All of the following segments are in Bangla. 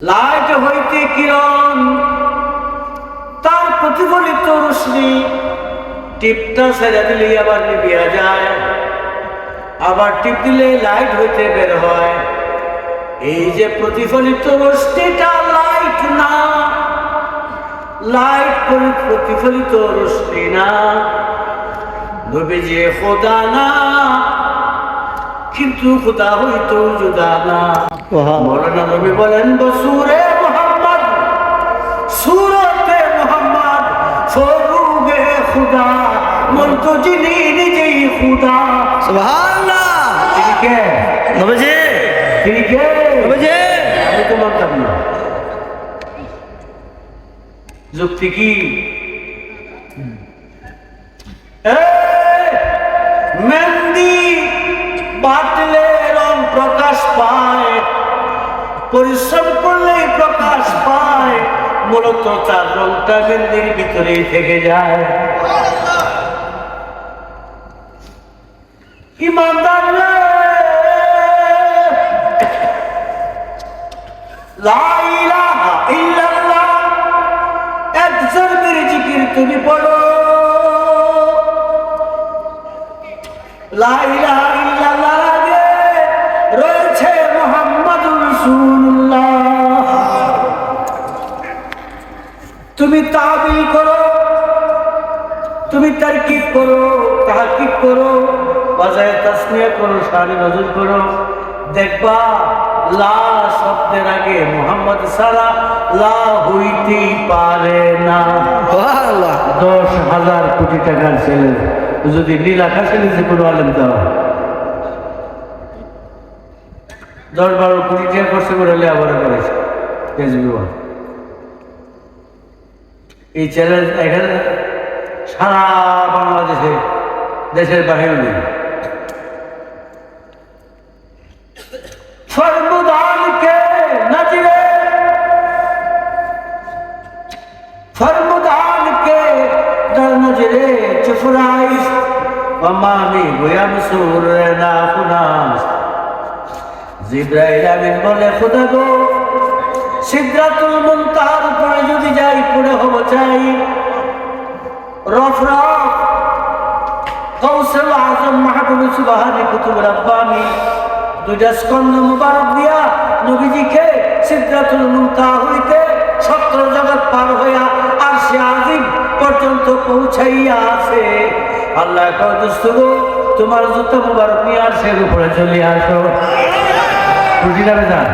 লাইট হইতে কিরণ তার প্রতিফলিত রশ্মি টিপটা ছেড়ে দিলে আবার নিভিয়া যায়, আবার টিপ দিলে লাইট হইতে বের হয়। এই যে প্রতিফলিত রশ্মিটা লাইট না, লাইট করে প্রতিফলিত রশ্মি না, নবীজি খোদা না, কিন্তু খোদা হইতো জুদা না। মৌলানা নবী বলেন বসুরে মোহাম্মদ সুরতে মোহাম্মদ ফরুগে খুদা মন তো যিনি নিজেই খুদা। সুবহানাল্লাহ। তিনি কে? নবীজি। তিনি কে? নবীজি। আমি তো মানতাম না। যুক্তি কি? মেহেন্দি বাটলে রং প্রকাশ পায়, পরিশ্রম করলেই প্রকাশ পায়, মূলত তার রংটা মেহেন্দির ভিতরেই থেকে যায়। ইমানদার লা ইলাহা ইল্লাল্লাহ একজন জিকির তুমি পড়ো, লা ইলাহা ইল্লাল্লাহ আগে রয়েছে মুহাম্মাদুর রাসূলুল্লাহ। তুমি তাবিল করো, তুমি তারকিব করো, তাহকিক করো, বাজায় তাসমিয়া করো, শানে নজর করো, দেখবা লা শব্দের আগে মুহাম্মদ ছাড়া লা হইতেই পারে না। সুবহানাল্লাহ। 10,000 কোটি টাকার ছেলে যদি নীল আকাশের নিচে কোনো আলেম দেওয়া 10-12 কোটি টাকা করছে করে লেখাপড়া করেছে কেজরিওয়াল। এই চ্যালেঞ্জ এখানে সারা বাংলাদেশে, দেশের বাহিরে নেই। ফরমুদানকে নাজিরে, ফরমুদানকে নজরে চুফরাইস মামানি গোয়াম সুরে না খুনাস। জিব্রাইল আমিন বলে খোদা গো সিদরাতুল মুনতাহার উপরে যদি যাই পড়ে হব চাই, রফ রফ কৌশল আজম মাহবুব সুবহানি কুতুব রাব্বানি দুইটা স্কন্ধ মুবারক দিয়া নবীজিকে সিদরাতুল মুনতাহা হইতে 17 জগৎ পার হইয়া আরশে আজিম পর্যন্ত পৌঁছাইয়া আছে। আল্লাহ কয় দোস্ত গো তোমার জুতা মুবারক নিয়ে আরশের উপরে চলে আসো। খুশি না বেজান?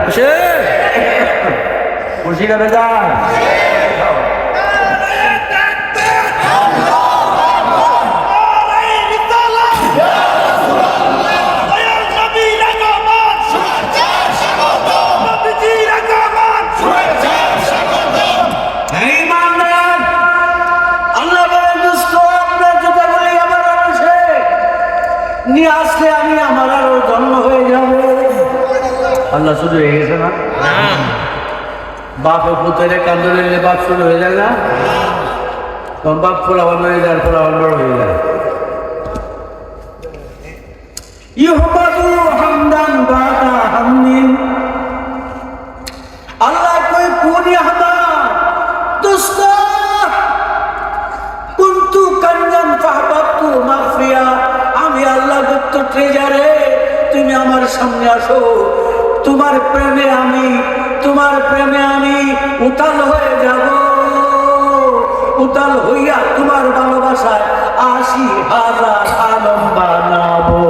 খুশি না বেজান? নিয়ে আসলে আমি আমার আরো জন্ম হয়ে যাবে। আল্লাহ শুরু হয়ে গেছে না? বাপ পুত্রে কান্দলে বাপ শুরু হয়ে যায় না? তখন বাপ ফোলাবান হয়ে যায়, ফোলাবান বড় হয়ে যায়। ইউহবাদু হামদান বাদা হামদিন। আল্লাহ কই কোন ইহমান দোস্ত কুনতু কানজান ফাহবাতু মাফিয়া। আমি আল্লাহ গুপ্ত ট্রেজারে, তুমি আমার সামনে আসো। তোমার প্রেমে আমি, তোমার প্রেমে আমি উতাল হয়ে যাব, উতাল হইয়া তোমার ভালোবাসায় 80,000 আলম বানাবো।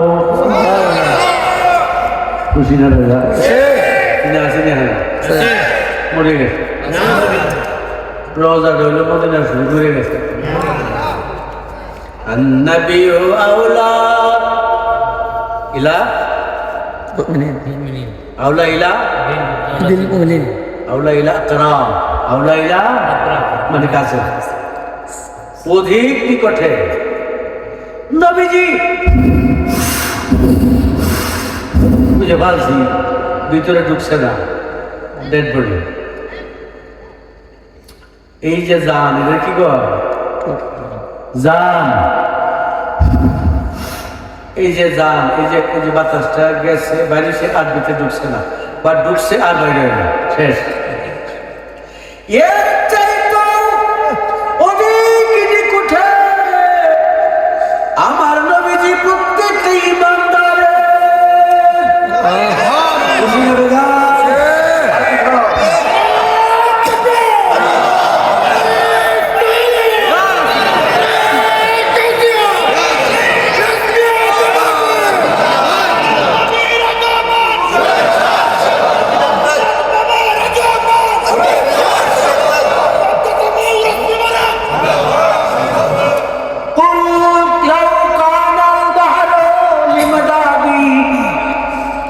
খুশি না দাদা? মরে গেছে রোজা ধরল মদিনা শুরু করে গেছে। النبي أولى إلى أولى إلى بالمؤمنين أولى إلى أقرب أولى إلى মানে কাছে অধিক নিকটে। নবীজি বুঝে ভালছি ভিতরে ঢুকছে না, ডেড বডি। এই যে জান, এটা কি গো জান, এই যে জান, এই যে বাতাসটা গেছে বাইরে, সে আর ভিতরে ঢুকছে না, বা ঢুকছে আর বাইরে শেষ। এর চাইতেও অনেক নিকুঠে আমার নবীজি প্রত্যেকটা ইমানদারে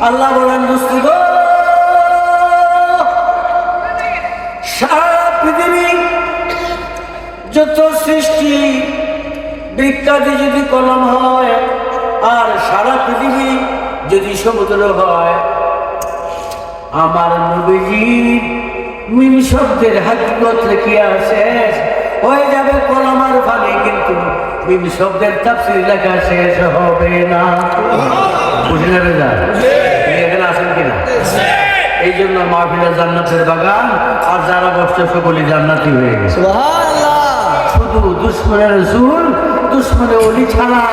আল্লাহ বলেন দোস্তি গো, সারা পৃথিবী যত সৃষ্টি বৃক্ষাদি যদি কলম হয় আর সারা পৃথিবী যদি সমুদ্র হয়, আমার নবীজির মিম শব্দের হাকিকত লেখিয়া শেষ হয়ে যাবে কলম আর পানি, কিন্তু মিম শব্দের তাফসীর লেখা শেষ হবে না। বুঝে নেবে যা এখানে আসেন কিনা? এই জন্য মাহফিলের জান্নাতের বাগান, আর যারা বসছে সকলে জান্নাতি হয়ে গেছে। শুধু দুশ্মনের রাসূল, দুশ্মনের ওলি ছাড়া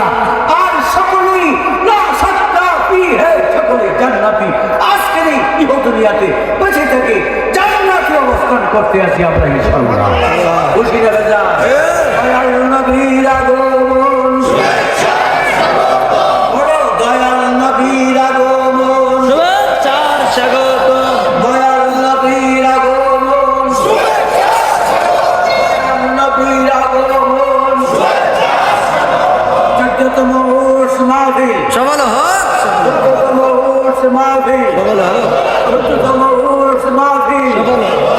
আর সকলেই না সাক্কা ফিহে, সকলে জান্নাতি। আজকের এই ইহদুনিয়াতে বেঁচে থেকে জান্নাতি অবস্থান করতে আছি আমরা ইনশাআল্লাহ। খুশি নেবে যা দয়াল নবীর আগমন, দয়াল নবীর আগমন, শুভেচ্ছার স্বাগত, দয়াল নবীর আগমন, দয়াল নবীর আগমন, 14তম উরস মাহফিল, সফল হোক, 14তম উরস মাহফিল, সফল হোক, 14তম উরস মাহফিল। সফল হোক।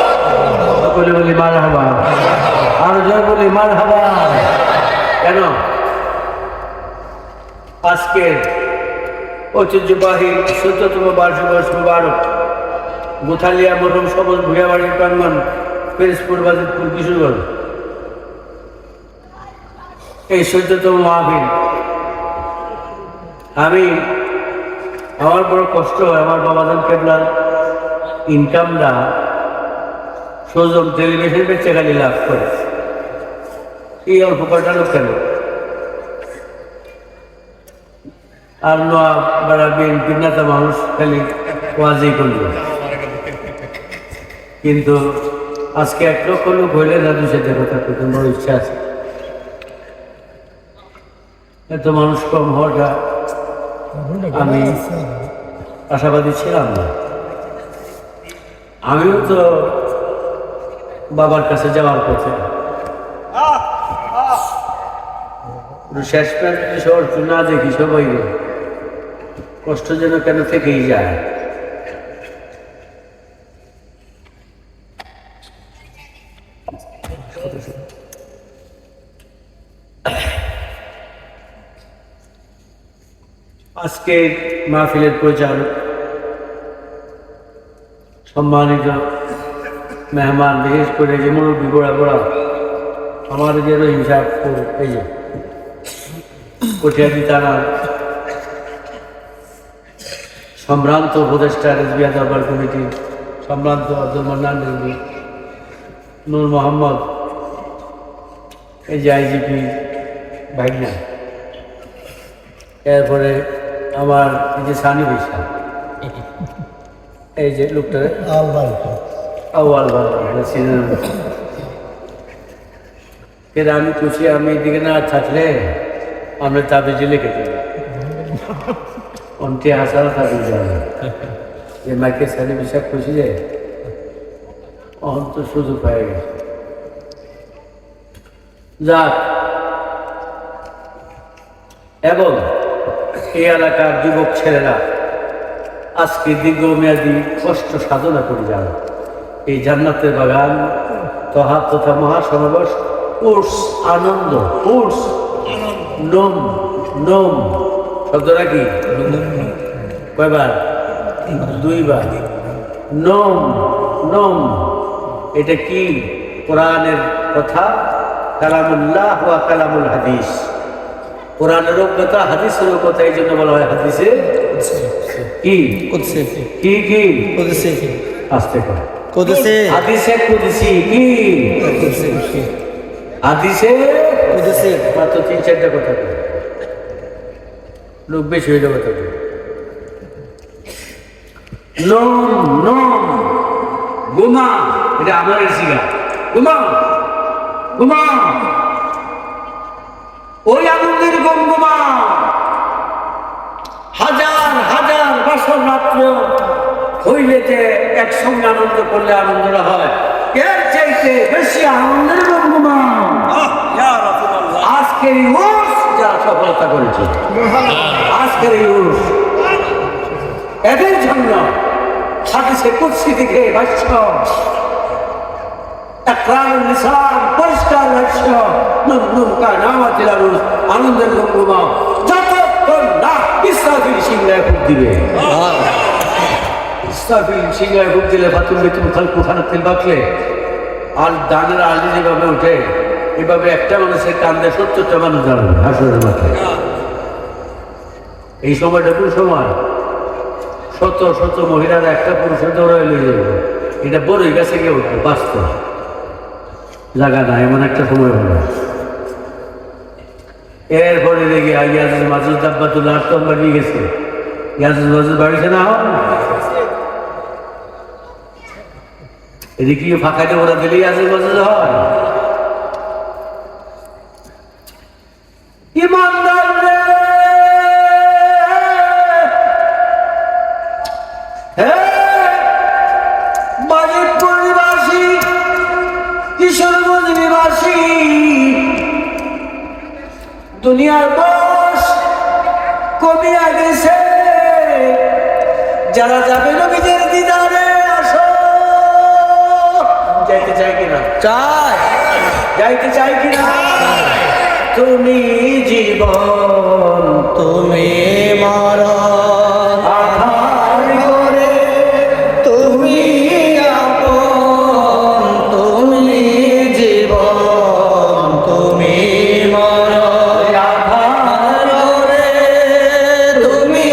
সকলে বলি মারহাবা, আর জয় বলি মারহাবা। কেন আজকের ঐতিহ্যবাহী ১৭তম বার্ষিক মুবারক গোথালিয়া মরহুম সবল ভুইয়াবাড়ি প্রাঙ্গণ, পেরিসপুর বাজিতপুর, কিশোরগঞ্জ, এই ১৪তম মাহফিল। আমার বড় কষ্ট হয়, আমার বাবাজান কেবলার ইনকামটা সোজম টেলিভিশন বেচে খালি লাভ করে, এই অল্প কয়টা লোক কেন? আর নোয়া বেড়া বিএনপির নেতা মানুষ খালি ওয়াজই করল, কিন্তু আজকে ১ লক্ষ লোক হইলে না দু সাথে কথা করতে বড় ইচ্ছা আছে। এত মানুষ কম হওয়াটা আমি আশাবাদী ছিলাম না। আমিও তো বাবার কাছে যাওয়ার পথে শেষ প্রান্তে শহর না দেখি সবাই কষ্ট যেন কেন থেকেই যায়। আজকে মাহফিলের পরিচালক, সম্মানিত মেহমান, বিশেষ করে যে মুরব্বী গোড়া গোড়া আমার যে রহিম সাহেব, এই যে কটিয়াদি থানার সম্ভ্রান্ত উপদেষ্টা, রেজবিয়া দরবার কমিটির সম্ভ্রান্ত আব্দুল মান্নান রেজবি, নূর মোহাম্মদ, এই যে আইজিপি ভাইনা, এরপরে আমার এই যে সানি বিশা, এই যে লোকটা আউয়াল এর আমি খুশি, আমি এদিকে না থাকলে আমরা তাবিজে লিখে দেব, অন্টি হাসারা তাবিজ যে মাইকে সানি বিশা খুশি যে অন্ত সুযোগ হয়ে গেছে। যাক, এবং এই এলাকার যুবক ছেলেরা আজকে দীর্ঘমেয়াদী কষ্ট সাধনা করে যান এই জান্নাতের বাগান তথা মহাসমাবেশ উর্স আনন্দ, উর্স নোম নোম শব্দটা কি? কয়বার? 2 বার। নোম নোম এটা কি? কোরআনের কথা, কালামুল্লাহ ওয়া কালামুল হাদিস। কোরআনের কথা, হাদিসের কথা, এই জন্য বলা হয় হাদিসে কি? কি কি? আস্তে করে কুদসি হাদিসে কুদসি কি হাদিসে কুদসি মাত্র 3-4টা কথা বলে। লোক বেশি হইলে কথা বলে। নোম নোম ঘুমা, এটা আমার শিখা। ঘুমা ঘুমা, ওই আনন্দের গম ঘুমা। হাজার হাজার বছর রাত্র হইলে যে একসঙ্গে আনন্দ করলে আনন্দটা হয়, এর চাইতে বেশি আনন্দের গম ঘুমা। আজকের এই উর্স যারা সফলতা করেছে, আজকের এই উর্স এদের জন্য হাদিসে কুদসি থেকে ভাষ্য, ইকরারুল লিসান পরিষ্কার ভাষ্য, নুন কানামাতিল আরুস আনন্দের গঙ্গমা, যতক্ষণ না ইসরাফিল সিংহায় ফুক দিবে। ইসরাফিল সিংহায় ফুক দিলে বাতুল বেতুল খালকু খানাতিল বাকলে আর দানের আলি যেভাবে ওঠে, এভাবে একটা মানুষের কান্দে 70টা মানুষ দাঁড়াবে হাসরের মাথায়। এই সময়টা কোন সময়? শত শত মহিলারা একটা পুরুষের দৌড়ায় লয়ে যাবে। এটা বড়ই গাছে গিয়ে উঠবে, বাঁচত জায়গা না, এমন একটা সময় হলো। এরপরে দেখি ইয়াজুজ মাজুজ দাব্বাতুল্লাহ তো বাড়ি গেছে। ইয়াজুজ মাজুজ বাড়িছে না, এদিকে ফাঁকাতে ওরা দিলে ইয়াজুজ মাজুজ হয়। ইমানদার রে, বাজিতপুর নিবাসী, কিশোরগঞ্জ নিবাসী, দুনিয়ার বয়স কমিয়া গেছে। যারা যাবে নবীদের দিদারে আসো। যাইতে চাই কিনা? চাই যাইতে চাই কিনা? তুমি জীবন, তুমি মরণ, আধার করে তুমি আপন, তুমি জীবন, তুমি মরণ, আধার রে তুমি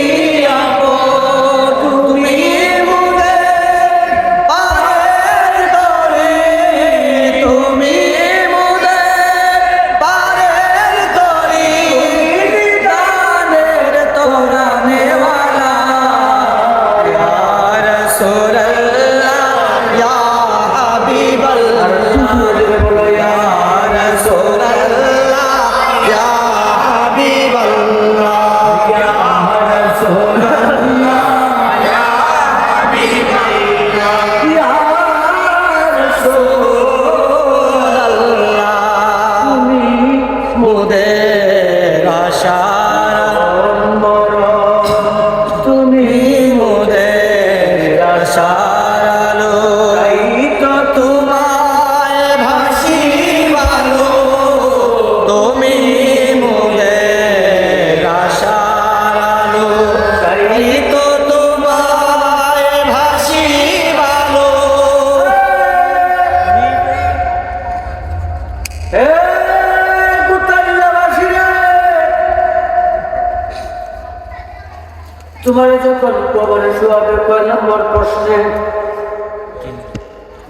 আপন, তুমি মুদের পারের তরে, তুমি মুদের পারের তরে, দানের তোরা নেওয়ালা, ইয়া রাসূলুল্লাহ, ইয়া হাবিবাল্লাহ, ইয়া রাসূলুল্লাহ, ইয়া হাবিবাল্লাহ, ইয়া রাসূলুল্লাহ, ইয়া হাবিবাল্লাহ, ইয়া রাসূলুল্লাহ, তুমি মোদের আশার মরণ, তুমি মোদের আশার আলো, তাই তো তোমায় ভাসিবালো, তুমি মোদের আশার আলো, তাই তো তোমায় ভাসিবালো। হে কুতারিয়াবাসী রে, তোমার যখন কবরে শোয়াবে, কয় নম্বর প্রশ্নে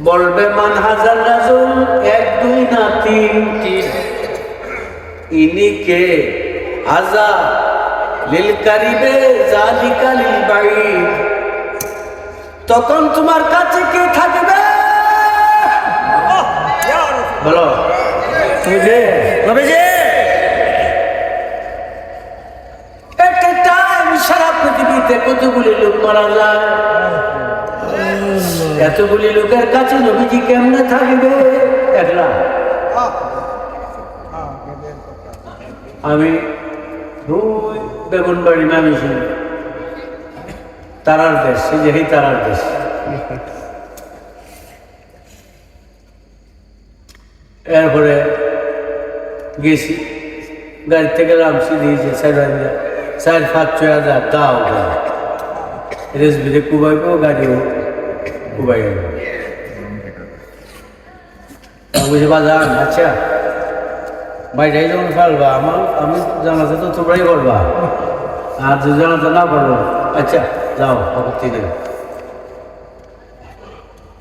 বলবে মান হাজার রাজুল, 1 2 না 3 ইনিকে হাজা লিল কারিবে জালিকা লিল বাঈদ। তখন তোমার কাছে কে থাকবে? বলো বুঝে নবীজি একটা টাইম সারা পৃথিবীতে কতগুলি লোক মারা যায়, এতগুলি লোকের কাছে নবীজি কেমনে থাকবে? একলা। আমি দুই বেগুনবাড়ি নামিছি, তারার দেশ, সেই তারার দেশ। এরপরে গেছি, গাড়ি থেকে নামছি, দিয়েছে 4-5-6 হাজার দাও রেসবিতে কুবাইব, গাড়িও কুবাই বুঝে বাজান। আচ্ছা বাইটাই যখন ফেলবা, আমি জানাতে তো তোমরাই করবা, আর যদি জানাতে না পারবো, আচ্ছা যাও, আপত্তি নেই।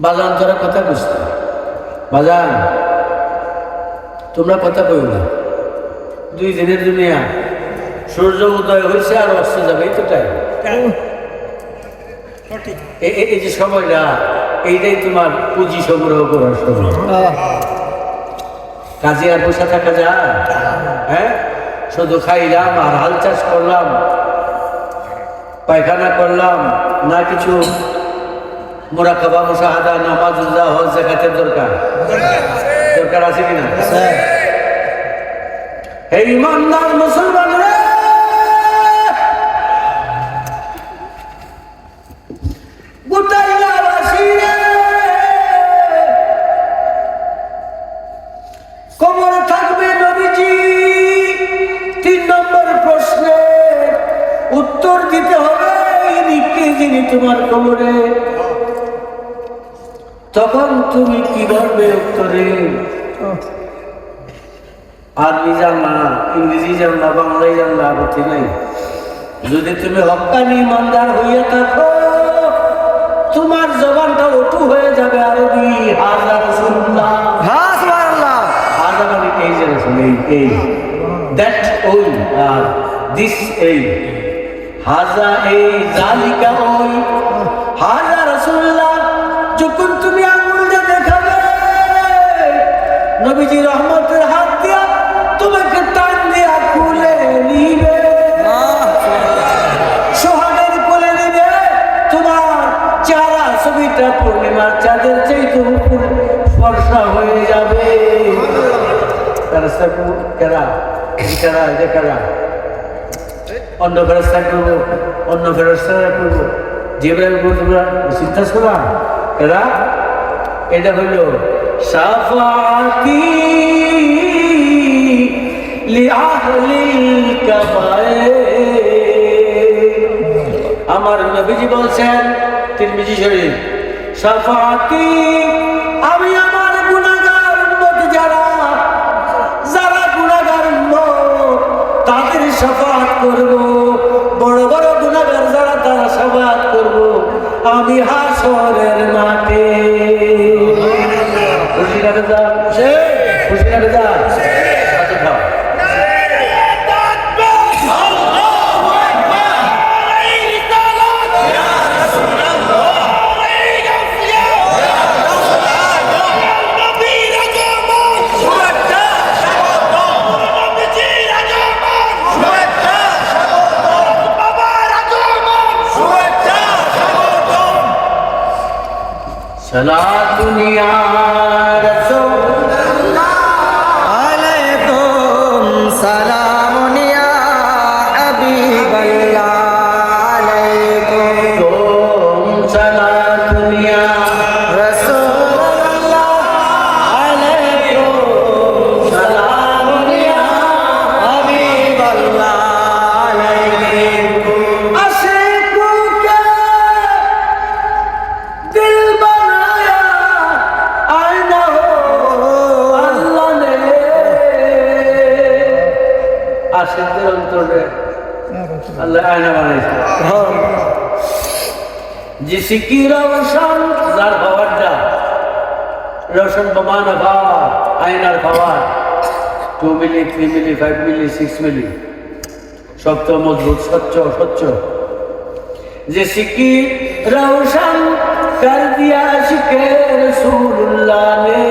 বাজান তোরা কথা বুঝতে বাজান তোমরা কথা কইও না, 2 দিনের দুনিয়া, সূর্য উদয় হয়েছে আর অস্ত যাবে, এই তো টাইম। এই যে সময়টা, এইটাই তোমার পুঁজি সংগ্রহ করার সময়। কাজে আর বসে থাকা যায়? হ্যাঁ, শুধু খাইলাম আর হাল চাষ করলাম, পায়খানা করলাম না, কিছু মুরাকাবা মুশাহাদা নামাজ রোজা হজ যাকাতের দরকার আছে কিনা? হে ইমানদার মুসলমান রে, গোটাইলাবাসী রে, কবরে থাকবে নবীজি। 3 নম্বর প্রশ্নের উত্তর দিতে হবে, ইনি কে যিনি তোমার কবরে? তখন তুমি কি বলবে উত্তরে? আরবি জানলা, ইংরেজি জানলা, বাংলায় জানলা, আপত্তি নাই। যদি তুমি হক্কানি ইমানদার হইয়া থাকো, তোমার জবানটা অটু হয়ে যাবে আরবি। হাজা রাসূলুল্লাহ, হাজা মানে এই যে রাসূল, এই দ্যাট ওই আর দিস এই, হাজা এই, জালিকা ওই, হাজা রাসূলুল্লাহ। যখন তুমি আঙুল দিয়ে দেখাবে, নবীজি রহমতের হাত দিয়া তোমাকে টান দিয়া খুলে নিবে, সোহাগের কোলে নিবে। তোমার চেহারা ছবিটা পূর্ণিমার চাঁদের চাইতে উপর ফর্সা হয়ে যাবে। অন্য ফেরস্তা করবো, অন্য ফেরস্তারা করবো, যেভাবে তোমরা চিন্তা করা এরা, এটা হইল শাফাআতি লিআহলিল কাবায়ের। আমার নবীজি বলছেন, তিরমিজি শরীফ, শাফাআতি, আমি আমার গুনাহগার উম্মত যারা গুনাহগার উম্মত, তাদের শাফাআত করব। বড় বড় গুনাহগার যারা, তারা শাফাআত করব আমি হাসরের মাঠে। খুশি লাগে যা, খুশি লাগে যা। সালাতুন ইয়া রাসূলুল্লাহ, আলাইকুম সালামুন ইয়া হাবিবাল্লাহ, আলাইকুম সালাতুন ইয়া রাসূলুল্লাহ, আলাইকুম সালামুন ইয়া হাবিবাল্লাহ, আলাইকুম। আশিকো কে দিল বানায়া আয়না হো আল্লাহ নে। আশিকদের অন্তরে আল্লাহ আয়না বানাইছে। जिसी की रोशन जार हवाड़ा रोशन बमाना भावा आयनार भावा 2 मिली 3 मिली 5 मिली 6 मिली शब्द मजबूत सच्चो सच्चो जिसी की रोशन कर दिया शिके रसूलुल्लाह ने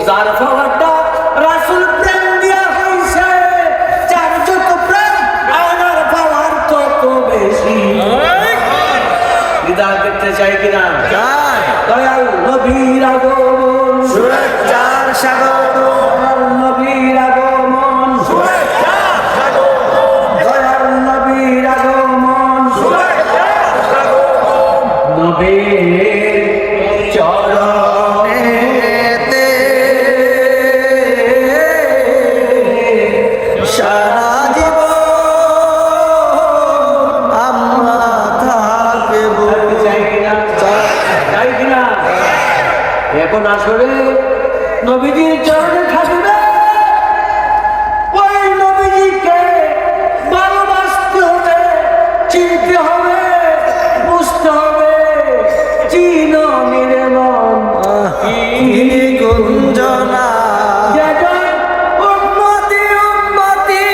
जार हवाड़ा रसूल प्रेम दिया होइसे चार जो तो प्रेम आयनार भावार तो बेशी বিদায় করতে চাই কিনা? দয়াল নবীর আগমন, শুভেচ্ছার স্বাগতম, দয়াল নবীর আগমন, শুভেচ্ছার স্বাগতম, দয়াল নবীর আগমন, শুভেচ্ছার স্বাগতম। নবীর চরণেতে সারা জীবন আমরা থাকব। চাই কিনা? চাই কিনা? এখন আসলে নবীজির চরণে থাকবে, ওই নবীজিকে ভালোবাসতে হবে, চিনতে হবে, বুঝতে হবে। চিনো নিরে মন তিনি কুঞ্জনা যেজন উম্মতি উম্মতি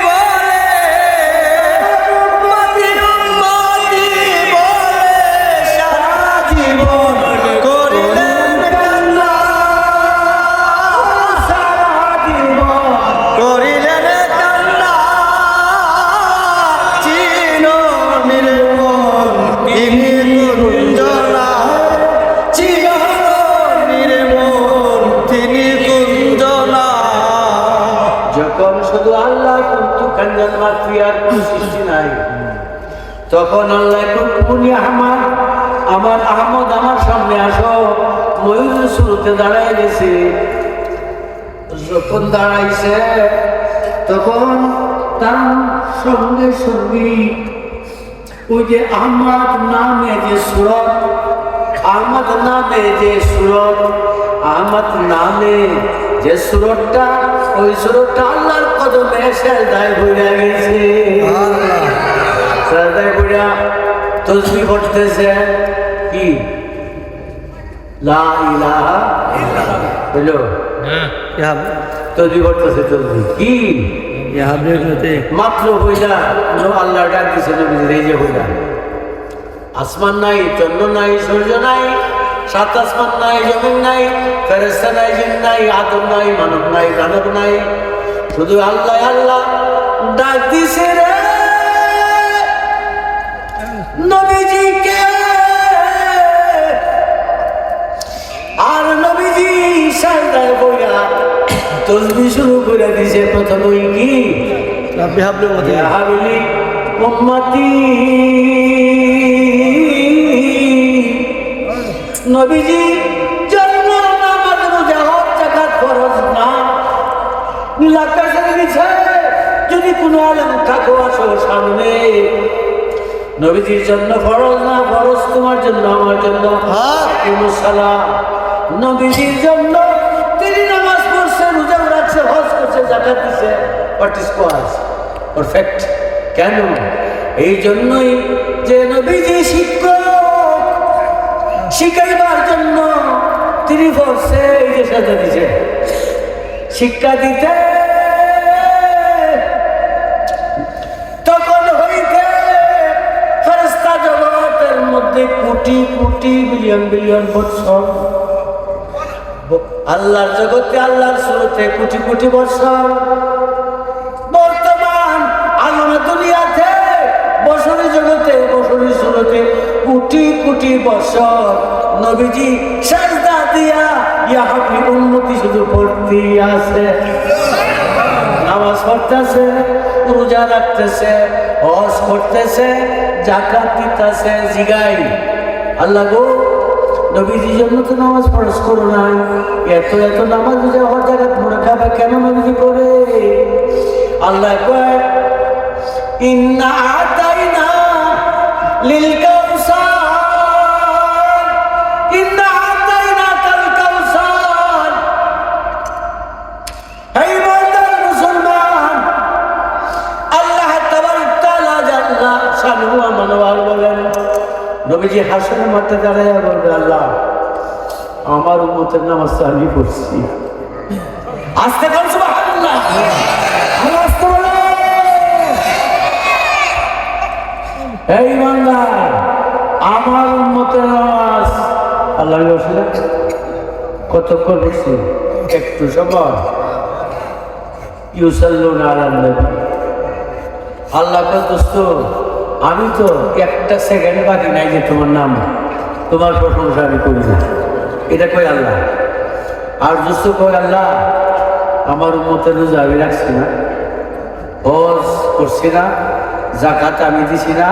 বলে উম্মতি উম্মতি বলে সারা জীবন করিলেন কান্না সারা জীবন করিলেন কান্না চির নির্মল তিনি কুঞ্জনা চির নির্মল তিনি কুঞ্জনা যখন শুধু আল্লাহ কিন্তু কাঞ্জন মাতৃ আর কোন সৃষ্টি নাই, তখন আল্লাহ কুনি আহমদ আমার আহমদ আমার সামনে আসো। ময়ূর শুরুতে দাঁড়ায় গেছে, যখন দাঁড়াইছে তখন তার সঙ্গে সঙ্গে ওই যে আহমদ নামে যে সুরত, আহমদ নামে যে সুরত, আহমদ নামে যে সুরতটা, ওই সুরতটা আল্লাহর কদমে সেজদায় পড়ে গেছে। সেজদায় পড়া তসবিহ পড়তেছে কি লা ইলাহা ইল্লাল্লাহ, বুঝলো? তসবিহ পড়তেছে, তসবিহ কি মাত্র হইলা আল্লাহ ডাক দিছে নবীজি, এই যে হইলা আসমান নাই, চন্দ্র নাই, সূর্য নাই, সাত আসমান নাই, জমিন নাই, ফেরেশতা নাই, জিন নাই, আদম নাই, মানব নাই, দানব নাই, শুধু আল্লাহ আল্লাহ ডাক দিছে রে নবীজিকে। আর নবীজি সাজদায় পড়া তসবিহ শুরু করে দিছে। প্রথমেই কি ইয়া হাবিলি উম্মতি, নবীজি জন্ম নামাজ রোজা হজ যাকাত ফরজ না, নীলাকাশে দিছে। যদি কোনো আলেম থাকো আসো সামনে, নবীজির জন্য ফরজ না, ফরজ তোমার জন্য আমার জন্য। সালাম নবীজির জন্য, তিনি নামাজ পড়ছে, রোজা রাখছে, হজ করছে, যাকাত দিছে, হোয়াট ইজ কজ পারফেক্ট। কেন? এই জন্যই যে নবীজি শিক্ষক, শিখাইবার জন্য তিনি পড়ছে, এই যে সাজা দিছে শিক্ষা দিতে। তখন হইতে ফেরেশতা জগতের মধ্যে কোটি কোটি বিলিয়ন বিলিয়ন বৎসর, আল্লাহর জগতে আল্লাহর সুরতে কোটি কোটি বৎসর। বর্তমান আলমে দুনিয়াতে বছরের জগতে বছরের সুরতে কোটি কোটি বছর নবীজি সাজদা দিয়া ইয়া হাবলি উম্মতি শুধু পড়তেই আছে, নামাজ পড়তেছে, রোজা রাখতেছে, হজ করতেছে, যাকাত দিতেছে। জিগাই আল্লাহ গো, নবীজির জন্য তো নামাজ ফরজ করো নাই, এত এত নামাজ রোজা হজ যাকাত মনে খাবে কেন নবীজি করে? আল্লাহ কয় ইন্না আতাইনা লিল কাউসার, ইন্না আতাইনা কাল কাউসার। এই মর্দান মুসলমান, আল্লাহ তাবারক তাআলা জাল্লা শানুহু আমানওয়াল বলেন, নবীজি হাসরের মাঠে দাঁড়াইয়া বলবে, আল্লাহ আমার উম্মতের নামাজ তো আমি পড়ছি। আস্তে কর সুবহানাল্লাহ, আস্তে বলো। এই বান্দার আমার উম্মতের নামাজ আল্লাহ রসুল কতক্ষণ পড়ছি? একটু সময়। ইউসাল্লুনা আলান নবী, আল্লাহ কয় দোস্ত আমি তো একটা সেকেন্ড বাকি নাই যে তোমার নাম, তোমার প্রশংসা আমি করি না। এটা কই আল্লাহ। আর দোস্ত কয় আল্লাহ আমার উম্মতের রোজা আমি রাখছি না, হজ করছি না, যাকাত আমি দিছি না।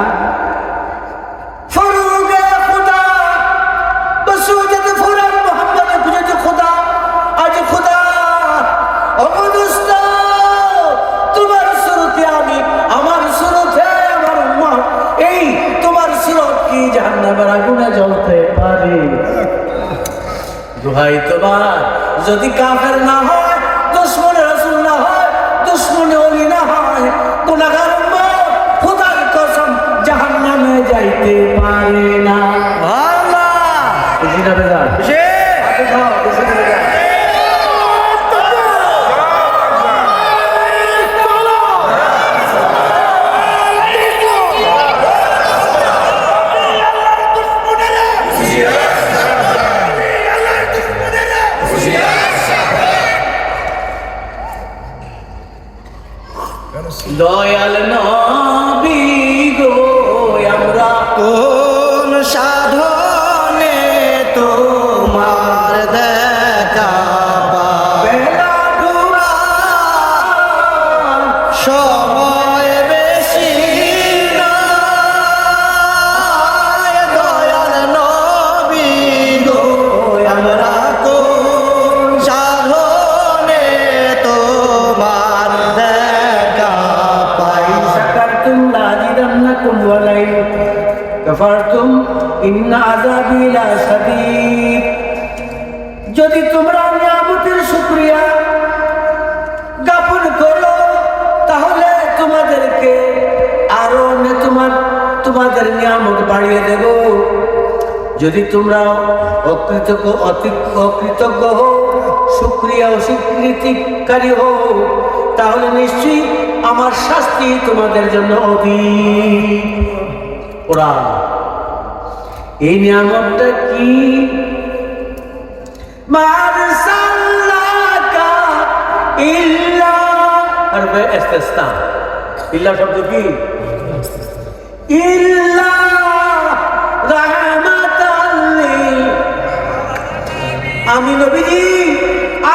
তোমার সুরতে আমি, আমার সুরতে আমার উম্মত, এই তোমার সুরত কি জাহান্নামের আগুনে জ্বলতে পারে? দোহাই তোমার, যদি কাফের না হয়, দুশমনে রাসূল না হয়, দুশমনে ওলি না হয়, গুনাহগার উম্মত খোদার কসম জাহান্নামে যাইতে পারে না। আল্লাহ বুঝি না বেজান, দয়াল নবী গো আমরা কোন সাধনে তোমার দেখা পাই? বেলা ডুবার সময় বেশি নয়, দয়াল নবী গো আমরা কোন সাধনে তোমার দেখা পাই? شكرتم لأزيدنكم ولئن كفرتم إن عذابي لشديد। যদি তোমরা নিয়ামতের শুকরিয়া জ্ঞাপন করো তাহলে তোমাদেরকে আরো তোমাদের নিয়ামত বাড়িয়ে দেব। যদি তোমরা অকৃতজ্ঞ হও, শুকরিয়া অস্বীকৃতিকারী হও, তাহলে নিশ্চয়ই আমার শাস্তি তোমাদের জন্য অধিক। কোরআন এই নিয়ামতটা কি? মারসাল্লাকা ইল্লা আরবে ইস্তিসনা। ইল্লা শব্দ কি? ইল্লা রাহমাতাল লিল। আমি নবীজি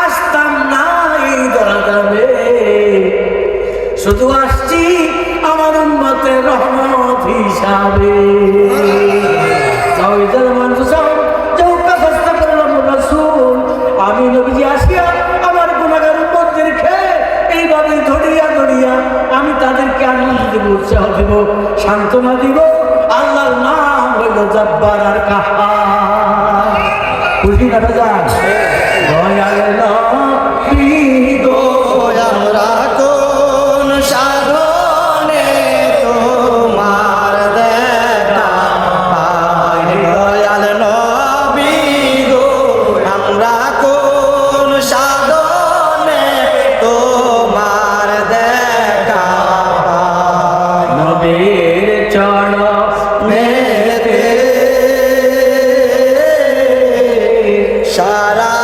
আসতাম না এই দরজাবে, শুধু আসছি আমার উম্মতের রহমত হিসাবে। আমি নবীজি আসিয়া আমার গুনাহগার উম্মতদেরকে এইভাবে ধরিয়া ধরিয়া আমি তাদেরকে আনন্দ দেব, উৎসাহ দেব, সান্ত্বনা দিব। আল্লাহর নাম হইল জব্বার আর কাহার। বুঝলি না বাজার? দয়াল নবী গো আমরা কোন সাধনে তোমার দেখা পাই? দয়াল নবী গো আমরা কোন সাধনে তোমার দেখা পাই? নবীর চরণেতে সারা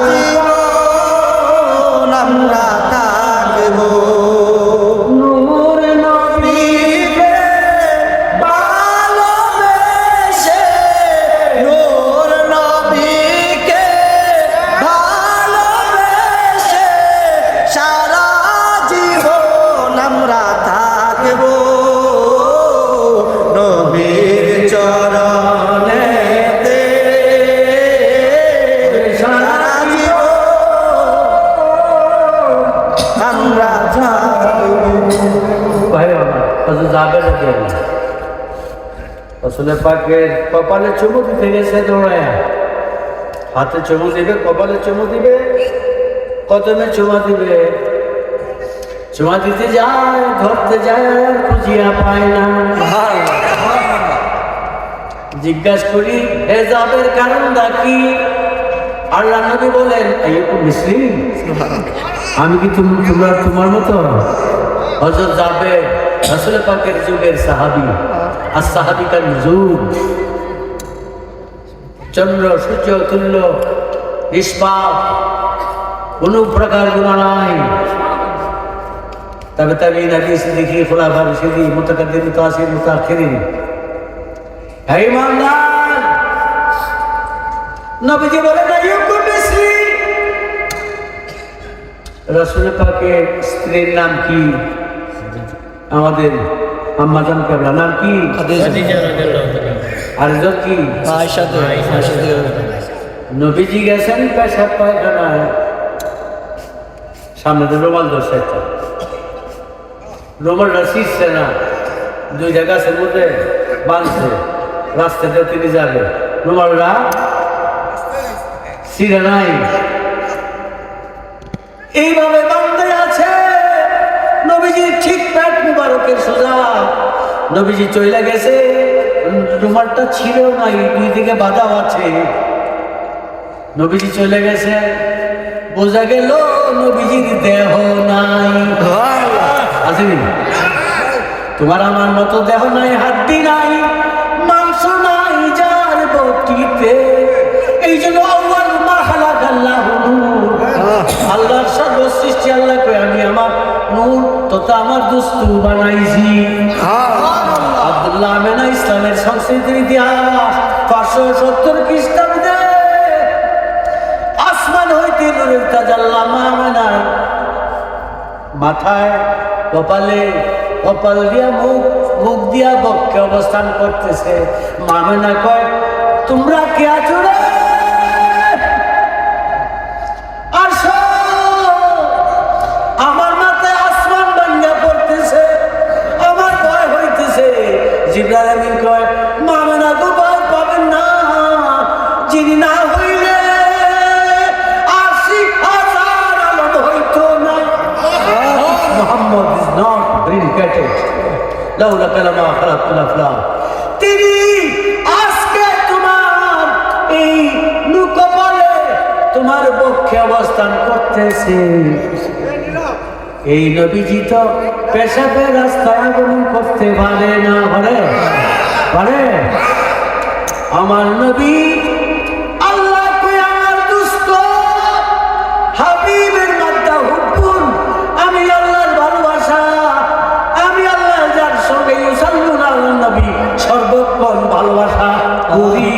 জীবন আমরা থাকব। নূর নবীকে ভালোবেসে নূর নবীকে ভালোবেসে সারা জীবন আমরা থাকব। নবীর চরণেতে সারা জীবন আমরা থাকব। ভাই আমার যাবে না কেন? আসলে পাকের কপালে চুমু দিতে গেছে দৌড়ায়, হাতে চুমু দিবে, কপালে চুমু দিবে, কদমে চুমা দিবে। চুমা দিতে যায়, ধরতে যায়, আর খুঁজিয়া পায় না। জিজ্ঞাসা করি হেজাবের কারণটা কি? আল্লাহ নবী বলেন মুসলিম, আমি কি তোমার মতো? হযরত যাবের রাসূল পাকের যুগের সাহাবী, আর সাহাবিকার যুগ চন্দ্র সূর্য তুল্য নিষ্পাপ, কোন প্রকার গুনাহ নাই। তবে হাদিস দেখি খোলাফা রাশিদিন মুতাকাদ্দিম মুতাআসির মুতাআখিরিন। হে ইমানদার, নবীজি বলেন আইয়ুকুম মিসলি। রাসূল পাকের স্ত্রীর নাম কি? আমাদের আম্মাজান কেবলা নাম কি? আর কি? নবীজি গেছেন পেশাব পায়খানায়, সামনে তো রুমাল ধরছে, একটা রুমালটা ছিঁড়ছে না, দুইটা গাছের মধ্যে বাঁধছে, রাস্তাতে তিনি যাবে, রুমালটা ছিঁড়ে নাই, এইভাবে বাঁধতে আছে। নবীজি ঠিক পেট মুবারকের সোজা, নবীজি চলে গেছে, রুমালটা ছিঁড়েও নাই, দুই দিকে বাঁধাও আছে। নবীজি চলে গেছে, বোঝা গেল নবীজির দেহ নাই। আসেনি? তোমার আমার মতো দেহ নাই, হাড্ডি নাই, মাংস নাই যার বটিতে। এই জন্য আউয়াল মা খালাকাল্লাহু নূর, আল্লাহর সর্বসৃষ্টি আল্লাহ কই আমি আমার নূর তথা আমার দুস্তু বানাইছি। আব্দুল্লাহ আমেনা ইসলামের সংস্কৃতির ইতিহাস 570 খ্রিস্টাব্দে আসমান হইতে নূরের তাজাল্লা মা আমেনার মাথায় কপাল দিয়া মুখ দিয়া বক্ষে অবস্থান করতেছে। মা আমেনা কয়, তোমরা কে আছো রে? আসো। আমার মাথায় আসমান ভাঙ্গা পড়তেছে, আমার ভয় হইতেছে। জিবরাইল আমিন কয়, মা আমেনা তো ভয় পাবেন না, যিনি না হইলে 80,000 আলম হইতো না। Muhammad is not vindicated. লাউলা কালামা খালাকুল আফলাক। তিনি আজকে তোমার এই নুকপালে তোমার পক্ষে অবস্থান করতেছে। এই নবীজি তো পেশাবের রাস্তায় আগমন করতে পারে না। পারে? আমার নবী আল্লাহ কই আমার দুস্ত হাবিবের মাদ্দা হুব্বুন, আমি আল্লাহর ভালোবাসা, আমি আল্লাহ যার সঙ্গে ইউসাল্লুনা আলান নবী সর্বক্ষণ ভালোবাসা করি।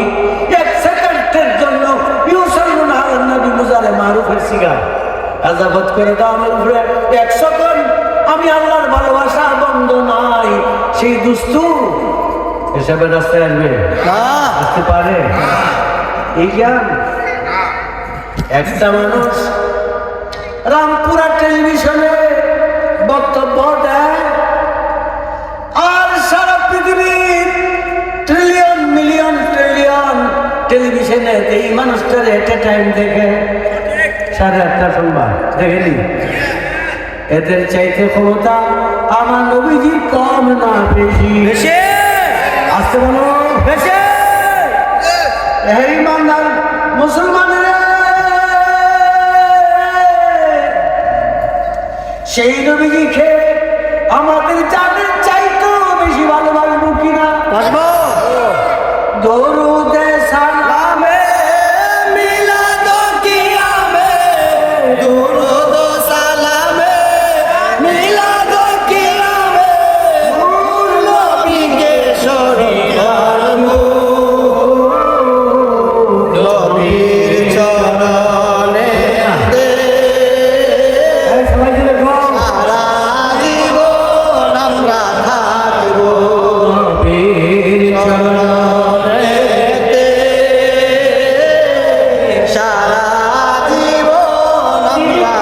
এক সেকেন্ডের জন্য ইউসাল্লুনা আলান নবী মুজারে মারুফের সিগা আযাবত করে দাও আমার উপরে। 1 সেকেন্ড আমি আল্লাহর ভালোবাসা বন্ধ নাই। সেই দুস্তু এসবের রাস্তায় আসতে পারে? এই জ্ঞান একটা মানুষ রামপুরা টেলিভিশনে বক্তব্য দেয়, আর সারা পৃথিবীর ট্রিলিয়ন মিলিয়ন ট্রিলিয়ন টেলিভিশনে এই মানুষটার একটা টাইম দেখে 8:30 সংবাদ দেখেনি। এদের চাইতে ক্ষমতা আমার নবীজি কম না বেশি? আসতে বলো বেশি। এই ইমানদার মুসলমানের সেই নবীজিকে আমাদের যাদের চাইতেও বেশি ভালোবাসবো কিনা? দরুদে সালামে মিলাদ কিয়ামে, দুরুদ সালামে মিলাদ কিয়ামে, নূর নবীকে শরীয়ত নবীর চরণে দে, সবাই দিলে সারা জীবন আমরা থাকবো নবীর চরণে। সারা জীবন আমরা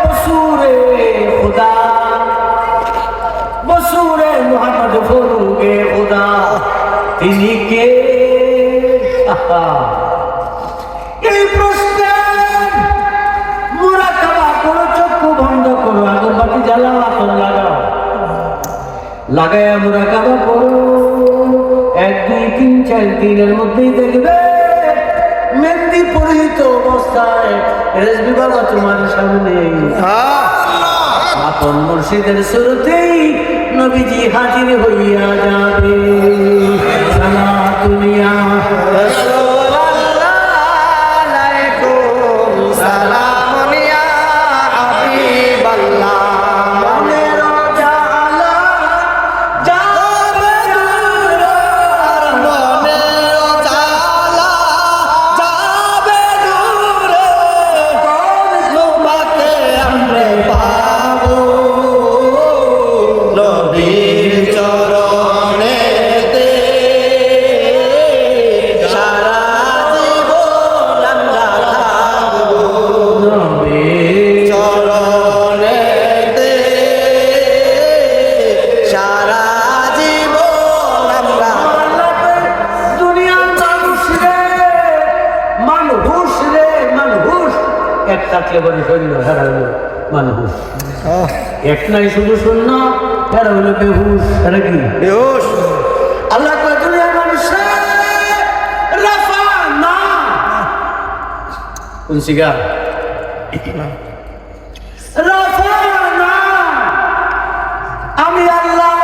বসুরে খুদা, বসুরে মোহাম্মদ ফরুগে খুদা, তিনি কে? এই প্রশ্নে মুরাকাবা করো, চক্ষু বন্ধ করো, আগরবাতি জ্বালাও, আতর লাগাও, লাগাইয়া মুরাকাবা করো। 1 2 3 4 দিনের মধ্যেই দেখবে মেহেন্দি পরিহিত অবস্থায় রেজবি বাবা তোমার সামনে আপন মুর্শিদের শুরুতেই নবীজি হাজির হইয়া যাবে। সারা দুনিয়া রাসূলুল্লাহ আলাইকুম সালাম ইয়া হাবিবাল্লাহ, মনের জ্বালা যাবে দূর, মনের জ্বালা যাবে দূরে, তোমাকে আমরা পাবো নবীর চরণেতে। সারা জীবন আমরা থাকবো নবীর চরণেতে, সারা জীবন আমরা দুনিয়ার মানুষ রে, মানুষ রে, মানুষ এক থাকলে বলে শরীর হেরা হইল মানুষ, এক নাই শুধু শূন্য, হেরা হইল বেহুশ। এটা কি? বেহুশ। আল্লাহ কয় দুনিয়ার মানুষ রে, রাফা না কোন সিগার রাফা না, আমি আল্লাহ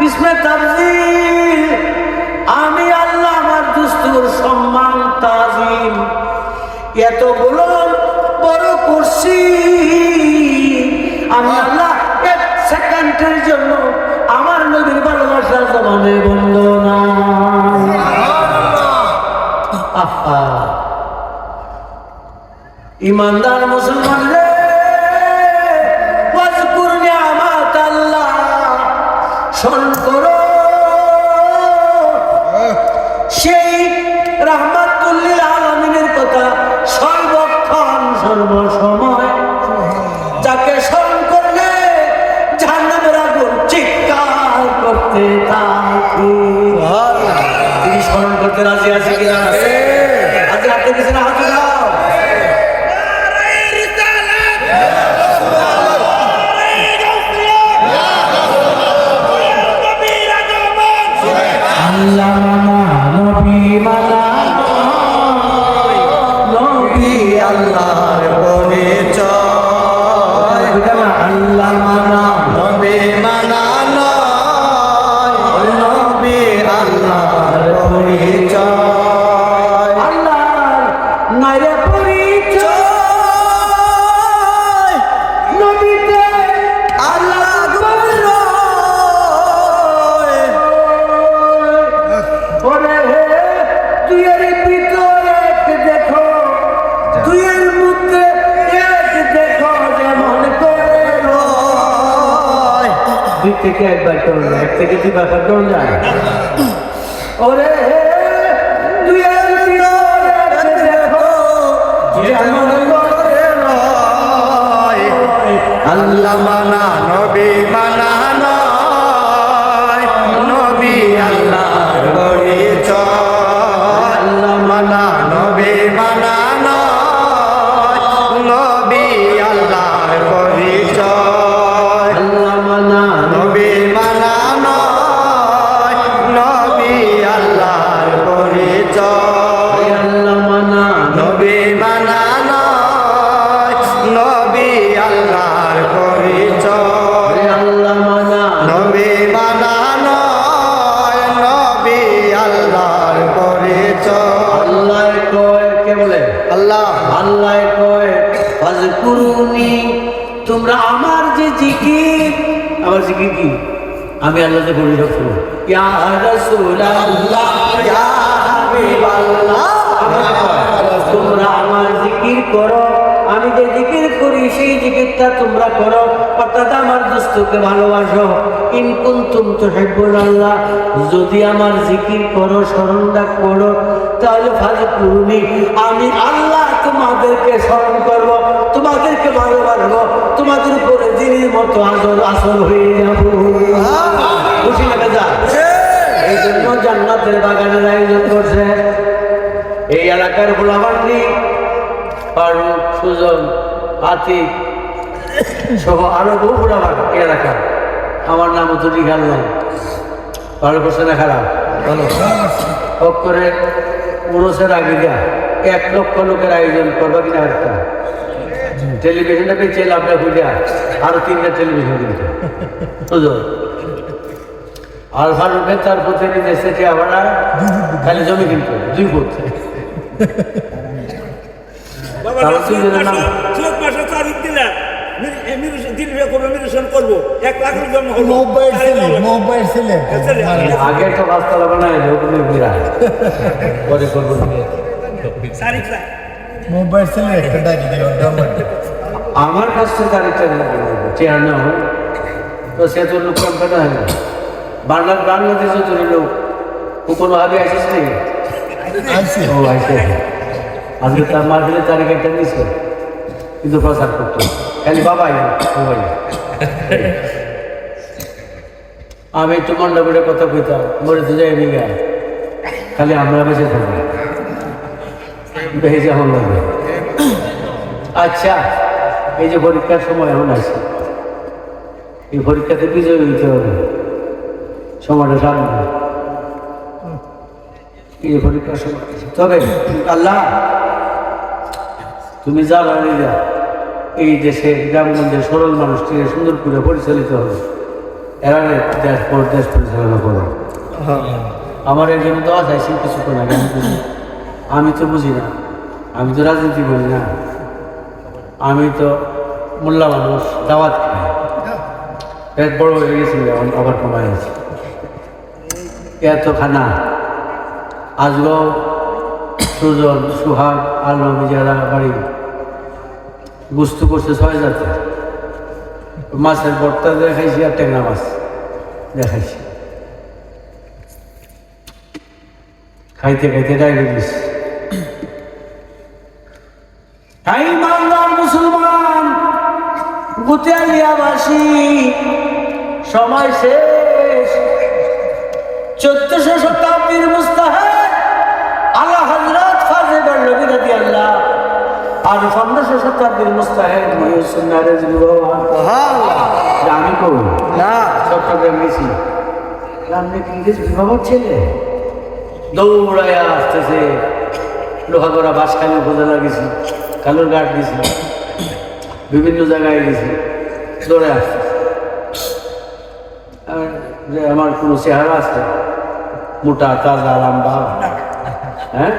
ইসমে তাফজিল, আমি আল্লাহ আমার দুস্তুর সম্মান তাজিম এত বলুন বড় করে বন্দনা। আহা ইমানদার মুসলমান রে, ওয়াজকুর নিয়ামাত আল্লাহ, স্মরণ করো সেই রাহমাতুল লিল আলামিনের কথা সর্বক্ষণ সর্বসময়, যাকে স্মরণ করলে জাহান্নামের আগুন চিৎকার করতে থাকে। তিনি স্মরণ করতে রাজি আছে কিনা? আজ রাতে কিছু না হাত দাও। আল্লাহ মানা নবী মানা, নবী আল্লাহর পরিচয়, আল্লাহ মানা নবী মানা নয়, নবী আল্লাহর পরিচয়, আল্লাহর নাইরে পরিচয়, নবীতে আল্লাহ গৌরব। ওরে হে তুইয়ের ভিতরে দেখো, তুইয়ের মধ্যে এক দেখো, যেমন করে রয়। দুই থেকে একবার করুন, এক থেকে দুইবার করুন যায়। ওরে হে তুইয়ের ভিতরে দেখো, যেমন করে রয়। আল্লাহ মানা নবী মানা নয়, নবী আল্লাহর পরিচয়, আল্লাহ মানা নবী মানা নয়, নবী আল্লাহর পরিচয়, আল্লাহ মানা নবী মানা নয়, নবী আল্লাহর পরিচয়, আল্লাহ মানা নবী মানা নয়, নবী আল্লাহর পরিচয়, আল্লাহ মানা নবী মানা নয়, নবী আল্লাহর পরিচয়। আল্লাহ কয়, কে বলে? আল্লাহ আল্লাহ কয় ফাজকুরুনি, তোমরা আমার যে জিকির, আমার জিকির কি? আমি আল্লাহকে বলি রাখবো, ইয়া রাসূলুল্লাহ, ইয়া হাবিবাল্লাহ, তোমরা আমার জিকির করো, আমি যে জিকির করি সেই জিকিরটা তোমরা করো, অর্থাৎ আমার দোস্তকে ভালোবাসো। ইন কুনতুম তুহিব্বুনাল্লাহ, যদি আমার জিকির করো, স্মরণটা করো, তাহলে ফাজকুরুনি, আমি আল্লাহ তোমাদেরকে স্মরণ করব, তোমাদেরকে ভালোবাসবো, তোমাদের উপরে জিনির মতো আসল হয়ে যাবো। খুশি লাগে যা। এই জন্য জান্নাতের বাগানের আয়োজন করছে এই এলাকার গোলাবান্ডি, ফারুক, সুজন, আতিক সহ আরো বহু গোলাবান এই এলাকার। আমার নামও তো লিখাল নাই, ফারুক হোসেন খারাপ হক করে উরসের আগে দেয়া 1 লক্ষ লোকের আয়োজন করবা কিনা একটা টেলিভিশনটা পেয়েছে লাভটা খুঁজে আরো 3টা টেলিভিশন কিনতে সুজন। আর ফারুকের তার প্রতিনিধি সেটি আবার খালি জমি কিনতো 2 ফুট। তারা তিনজনের নাম আগে একটা বাস্তলা বানায় ওখানে বিরাট পরে করবো আমার কাছে তারিখটা চেয়ার না হয় তো সে তোর লোক কম্পানি হয় না বাংলাদেশে তোর লোক কোনো আগে আসিস নি? ও আইসে আজকে তার মার্কেটের তারিখ একটা নিচ্ছে কিন্তু প্রচার করতো খালি বাবাই মোবাইল। আমি একটু মন্ডপের কথা কইতাম, মরে তো যাই নিগা খালি আমরা বেঁচে থাকি বেঁচে এখন লাগবে। আচ্ছা, এই যে পরীক্ষার সময় এখন আছে, এই পরীক্ষাতে বিজয় হইতে হবে, সময়টা সামনে এই পরীক্ষার সময়। তবে আল্লাহ তুমি জানি যা এই দেশে গ্রামগঞ্জে সরল মানুষটিকে সুন্দর করে পরিচালিত হবে, এরা দেশ পর দেশ পরিচালনা করো। আমার একজন দোয়া চাইছি কিছুক্ষণ আগে, আমি তো বুঝি না, আমি তো রাজনীতি করি না, আমি তো মোল্লা মানুষ, দাওয়াত খাই, পেট বড় হয়ে গেছিল, আবার কমাই আছে। এতখানা আজগো সুজন সুহাগ আলম যারা বাড়ি গুস্তু করছে 6 জাতের মাছের ভর্তা দেখাইছি আর ট্যাংরা মাছ দেখাইছি খাইতে খাইতে ডায়াবেটিস তাই বাংলার মুসলমান গুতিয়ালিয়াবাসী সময় শেষ 1400 শতাব্দীর মুস্তাহাব আল্লাহ হযরত ফাজে বল্লভী রাদিয়াল্লাহু আর 1500 শতাব্দীর মুস্তাহাব মহিউসুন্নাহ রাদিয়াল্লাহু আমি কই না চট্টগ্রাম গেছি রামনে ইংরেজ বিভাগের ছেলে দৌড়ায় আসতেছে লোহাগড়া বাঁশখালী উপজেলা গেছি কালুর ঘাট গেছি বিভিন্ন জায়গায় গেছি দৌড়ে আসতেছে যে আমার কোনো চেহারা আছে মোটা তাজা লম্বা হ্যাঁ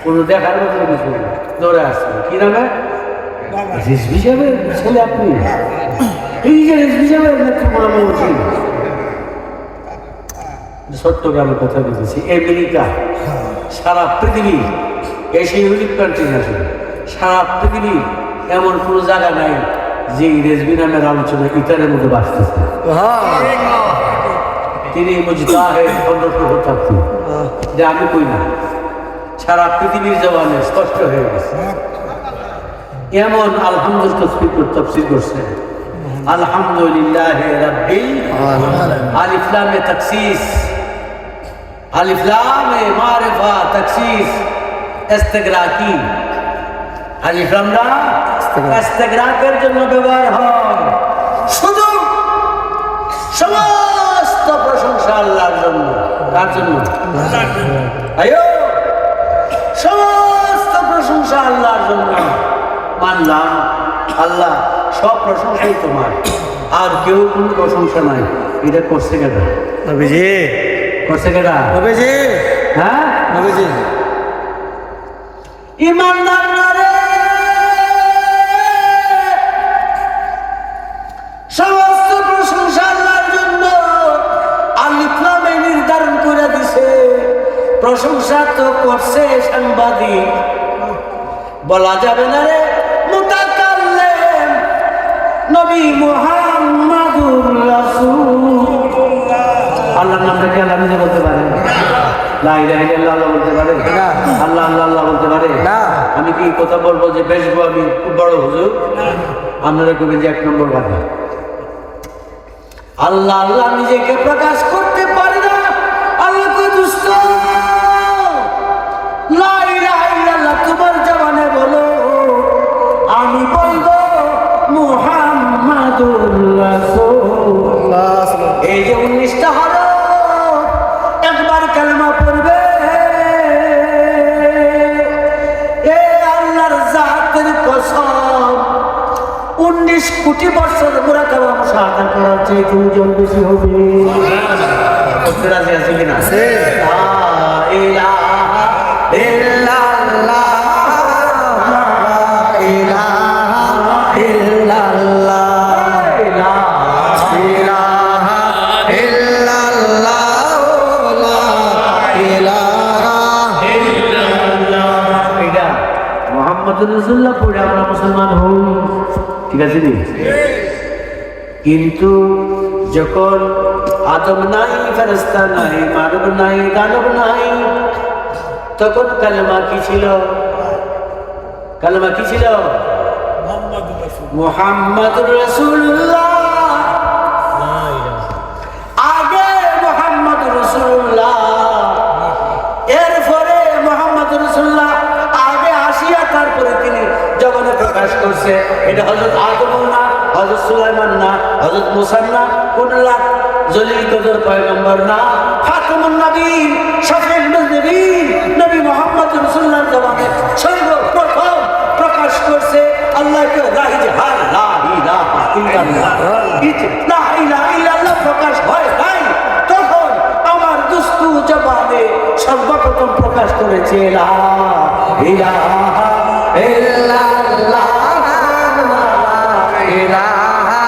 কোনো দেখার মতো কিছু নেই। দৌড়ে আসছে কি নামে রিজভি সাহেবের ছেলে আপনি এই যে রিজভি সাহেবের নেতৃত্ব বলছি চট্টগ্রামের কথা বলেছি আমেরিকা সারা পৃথিবী এশিয়া ইউনিক কান্ট্রি আছে সারা পৃথিবী এমন কোনো জায়গা নাই যে রেজবি নামের আলোচনা ইতারের মধ্যে বাঁচতেছে তিনি মুজতাহিদ 1500 শতাব্দী যে আমি কই না সারা পৃথিবীর জবানে স্পষ্ট হয়ে গেছে এমন আলহামদুলিল্লাহ তাফসীর করছে আলহামদুলিল্লাহ রাব্বিল আলিফ লাম এ তাকসিস আলিফ লাম এ মারিফা তাকসিস ইস্তিগরাকি আলিফ লাম ইস্তিগরাকের জন্য ব্যবহার হয় শুধু সমস্ত প্রশংসা আল্লাহর জন্য কার জন্য আয়ো সমস্ত প্রশংসা আল্লাহর জন্য মানলাম আল্লাহ সব প্রশংসাই তোমার আর কেউ কোনো প্রশংসা নাই এটা করছে কেটা নবীজি করছে কেটা নবীজি হ্যাঁ নবীজি ইমানদার না রে সমস্ত প্রশংসা আল্লাহর জন্য আলিফ লামে নির্ধারণ করে দিছে প্রশংসা তো করছে সাংবাদিক বলা যাবে না রে মুতাকাল্লিম নবী মুহাম্মাদুর রাসূলুল্লাহ আল্লাহর নাম থেকে আল্লাহ নিজে বলতে পারে লা ইলাহা ইল্লাল্লাহ আল্লাহ বলতে পারে না আল্লাহ আল্লাহ আল্লাহ বলতে পারে না আমি কি কথা বলবো যে বেশবো আমি খুব বড় হুজুর আপনারা কবি যে 1 নম্বর কথা আল্লাহ আল্লাহ নিজেকে প্রকাশ করতে পারে না আল্লাহ কই দুষ্ট লা ইলাহা ইল্লাল্লাহ তোমার জবানে বলো আমি বলবো মুহাম্মাদুর রাসূলুল্লাহ এই যে 19টা হরফ একবার কালেমা পড়বে এ আল্লাহর জাতের কসম 19 কোটি বছর মুরাকাবা মুশাহাদা করার চেয়ে দুজন বেশি হবে রাজি আছে কিনা লা ইলাহা ইল্লাল্লাহ লা ইলাহা ইল্লাল্লাহ লা ইলাহা ইল্লাল্লাহ লা ইলাহা এটা মুহাম্মদুর রাসূলুল্লাহ পড়ে আমরা মুসলমান হই ঠিক আছে নি কিন্তু যখন আদম নাই ফেরেশতা নাই মানব নাই দানব নাই তখন কালেমা কি ছিল কালেমা কি ছিল মুহাম্মাদুর রাসূলুল্লাহ আগে মুহাম্মাদুর রাসূলুল্লাহ এরপরে মুহাম্মাদুর রাসূলুল্লাহ আগে আসিয়া তারপরে তিনি জগতে প্রকাশ করছে এটা হযরত আদম না হযরত সুলাইমান না হযরত মুসা না কোন লাখ জলিল কদর পয়গম্বর না খাতামুন নবীন শফিউল মুজনিবিন নবী মুহাম্মদ রাসূলুল্লাহর জবানে সর্বপ্রথম প্রকাশ করছে আল্লাহকে রাহিজ হার লা ইলাহা ইল্লাল্লাহ লা ইলাহা ইল্লাল্লাহ প্রকাশ হয় নাই তখন আমার দুস্তু জবানে সর্বপ্রথম প্রকাশ করেছে লা ইলাহা ইল্লাল্লাহ ইলাহা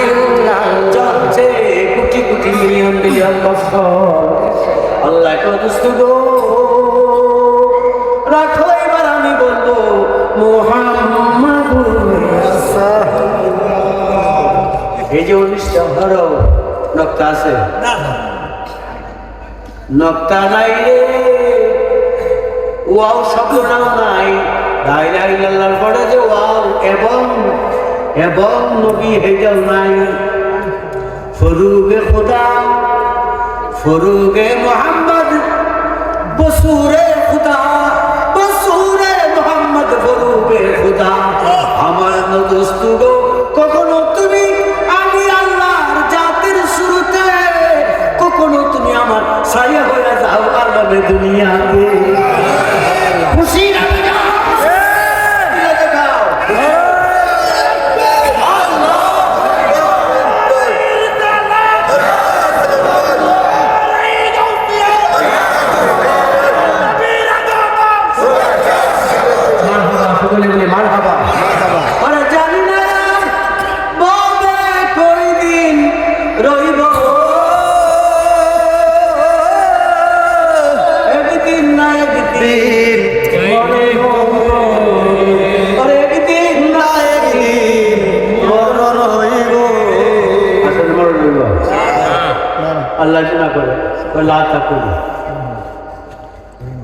ইল্লাল্লাহ চলছে কোটি কোটি মিলিয়ন মিলিয়ন বছর দোস্ত গো রাখো, এবার আমি বলবো মুহাম্মাদুর রাসূলুল্লাহ। এই যে 19টা ধরো নকতা আছে, নকতা নাই রে, ওয়াও শব্দটাও নাই। লা ইলাহা ইল্লাল্লাহর পরে যে ওয়াও এবং নবী হেজাও নাই। ফরুগে খোদা, ফরুগে মোহাম্মদ, বসুরে খুদা, বসুরে মোহাম্মদ, ফরুগে খুদা। আমার দোস্ত গো কখনো তুমি আমি আল্লাহর জাতির শুরুতে, কখনো তুমি আমার ছায়া হয়ে যাও আলমে দুনিয়াতে। খুশি না দেখাও মারহাবা। আরে জানি না ববে কই দিন রইব, একদিন না একদিন আরে একদিন না একদিন মরণ হইব। আসলে মরণ হইব। আল্লাহ না করে লা তাকুল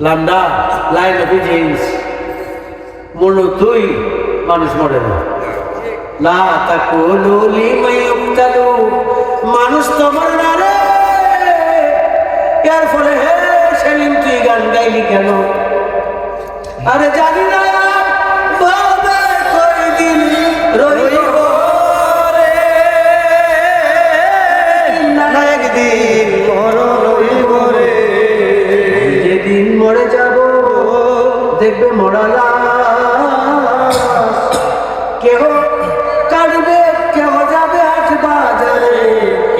লামডা লাইন অফ জেন্স মূল তুই মানুষ মরে না। লা তাকুলু লিমান ইউক্তালু, মানুষ তো মরে না রে। এর ফলে হে সেলিম তুই গান গাইলি কেন? আরে জানি না বাবে কয়দিন রইব রে, না একদিন মরণ হইব রে। যেদিন মরে যাব দেখবে মরালা, কেহ কাটবে কেহ যাবে আট বাজারে,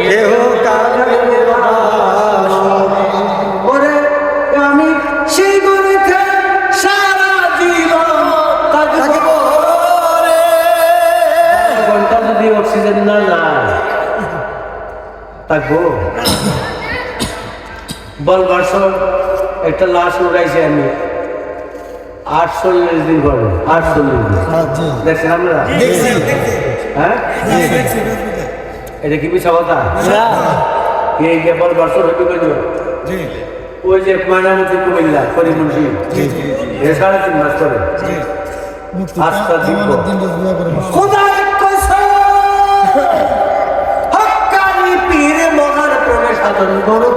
কেহ কাঁদবে লাশ। ওরে আমি সেই গরিতে সারা জীবন থাকবো রে। ঘন্টা যদি অক্সিজেন না যায় থাকবো। বলবার সব একটা লাশ উড়াইছে আমি 48 দিন পরে, 48 দিন দেখছেন আপনারা? হ্যাঁ এটা কি মিছা কথা? এই যে বলবার সব হইতে পারবে ওই যে ময়নামতি কুমিল্লা করিমুন্সি 3.5 মাস করে আস্থা দিব খোদার কসম, হক্কানি পীর মহার প্রেমে সাধন করো,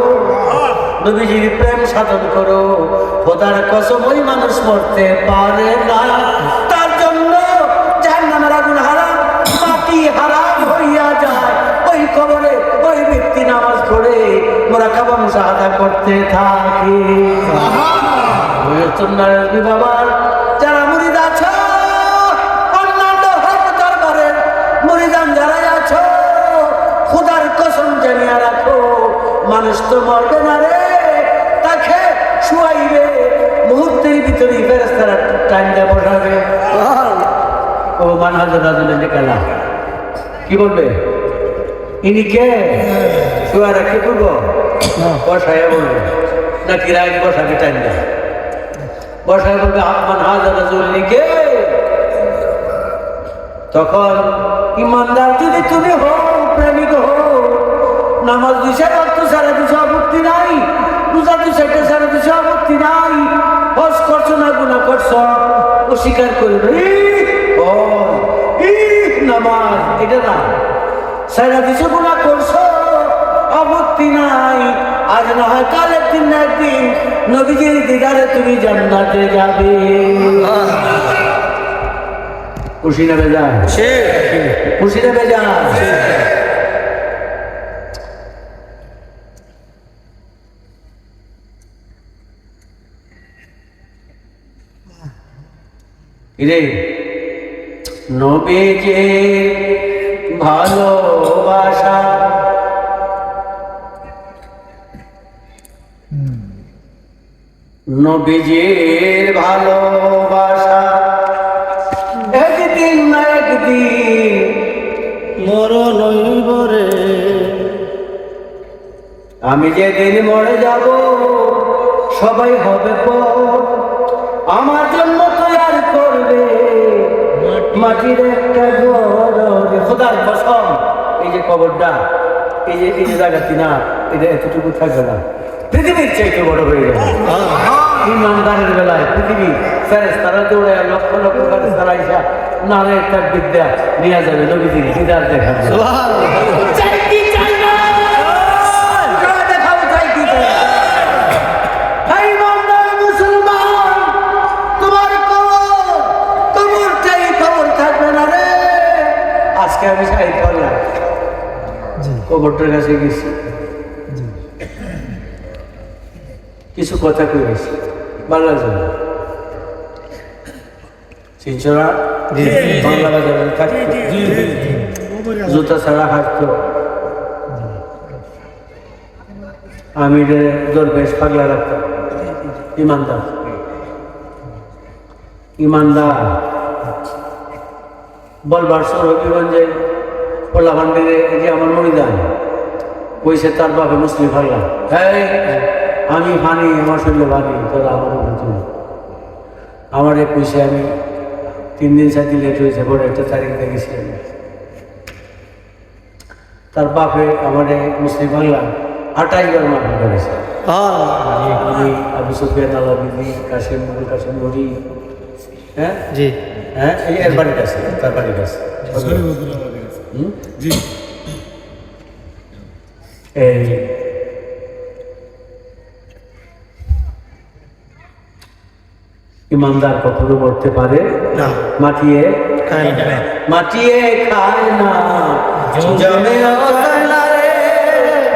নবীজির প্রেম সাধন করো। খোদার কসম ওই মানুষ মরতে পারে না, তার জন্য জাহান্নামের আগুন হারাম, মাটি হারাম হইয়া যায়। ওই কবরে ওই ব্যক্তি নামাজ পড়ে মুরাকাবা মুশাহাদা করতে থাকে। বাবার যারা মুরিদ আছো, অন্যান্য হক দরবারের মুরিদান যারা আছো, খোদার কসম জানিয়া রাখো মানুষ তো মরবে না রে, তাকে শুয়াইবে মুহূর্তের ভিতরে ফেরেশতারা টাইম দিয়ে বসাবে। ও মানহাজুর রাজুলের নিকালা কি বলবে? ইনি কে? শুয়া রাখতে করবো বসায় বলবে নাকি রায় বসাবে টাইম দেয়? বসায় বলবে মানহাজুর রাজুল ইনি কে? তখন ইমানদার যদি তুমি হো, প্রেমিক হো, নামাজ দিছে রক্ত সারা দিছে আপত্তি নাই, রোজা দিছে সারা দিছে আপত্তি নাই, হজ করছো না গুনাহ করছো অস্বীকার করবে নামাজ এটা না, সারা দিছে গুনাহ করছো আপত্তি নাই, আজ না হয় কাল একদিন না একদিন নবীজির দিদারে তুমি জান্নাতে যাবে। খুশি না বেজান? খুশি না বেজান? রে নবীজে ভালোবাসা নবীজির ভালোবাসা একদিন না একদিন মরণ হইব রে। আমি যেদিন মরে যাব সবাই হবে পর, আমার জন্য তৈয়ার করবে মাটির একটা ঘর। খোদার কসম, এই যে কবরটা, এই যে জায়গাটি না, এটা এতটুকু থাকবে না, পৃথিবীর চাইতে বড় হয়ে যাবে। ইমানদারের বেলায় পৃথিবী ফেরেশতারা দৌড়ে লক্ষ লক্ষ ফেরেশতারা আইসা নারে তার বিদ্যা নিয়ে যাবে নবীজির দিদার দেখাবে। চাই কি চাই না? দেখাও চাই কি চাই না? এই ইমানদার মুসলমান, তোমার কবরটাই কবর থাকবে না রে। আজকে আমি শাহিদ করলাম, কবরটার কাছে গেছি, কিছু কথা কই গেছি, ভালো লাগছে না? শিলচরা বাংলা বাজারে থাকতো, জুতা ছাড়া হাঁটতো। আমি দরবেশ পাগলা রাখতাম। ইমানদার ইমানদার বলবার সৌরভীগঞ্জে পোলা ভান্ডারে যে আমার মরিদান কইছে তার বাপে মুসলিম পাগলা, হ্যাঁ আমি ভানি, আমার শরীরে ভানি, তোরা আমার বুঝি। আমার কইছে আমি 3 দিন 4 দিন লেট হয়েছে, বড় একটা তারিখ দেখেছি আমি। তার বাপে আমার মুসলিম বাংলা 28 বার মাফি করেছে। আমি আবু সুফিয়ান আলাবিদি, কাশিম ঘড়ি, হ্যাঁ জি হ্যাঁ, এই এর বাড়ির কাছে, তার বাড়ির কাছে। এই ইমানদার কখনো মরতে পারে না, মাটিয়ে খায় না, মাটিয়ে খায় না, জমে অসায় না রে,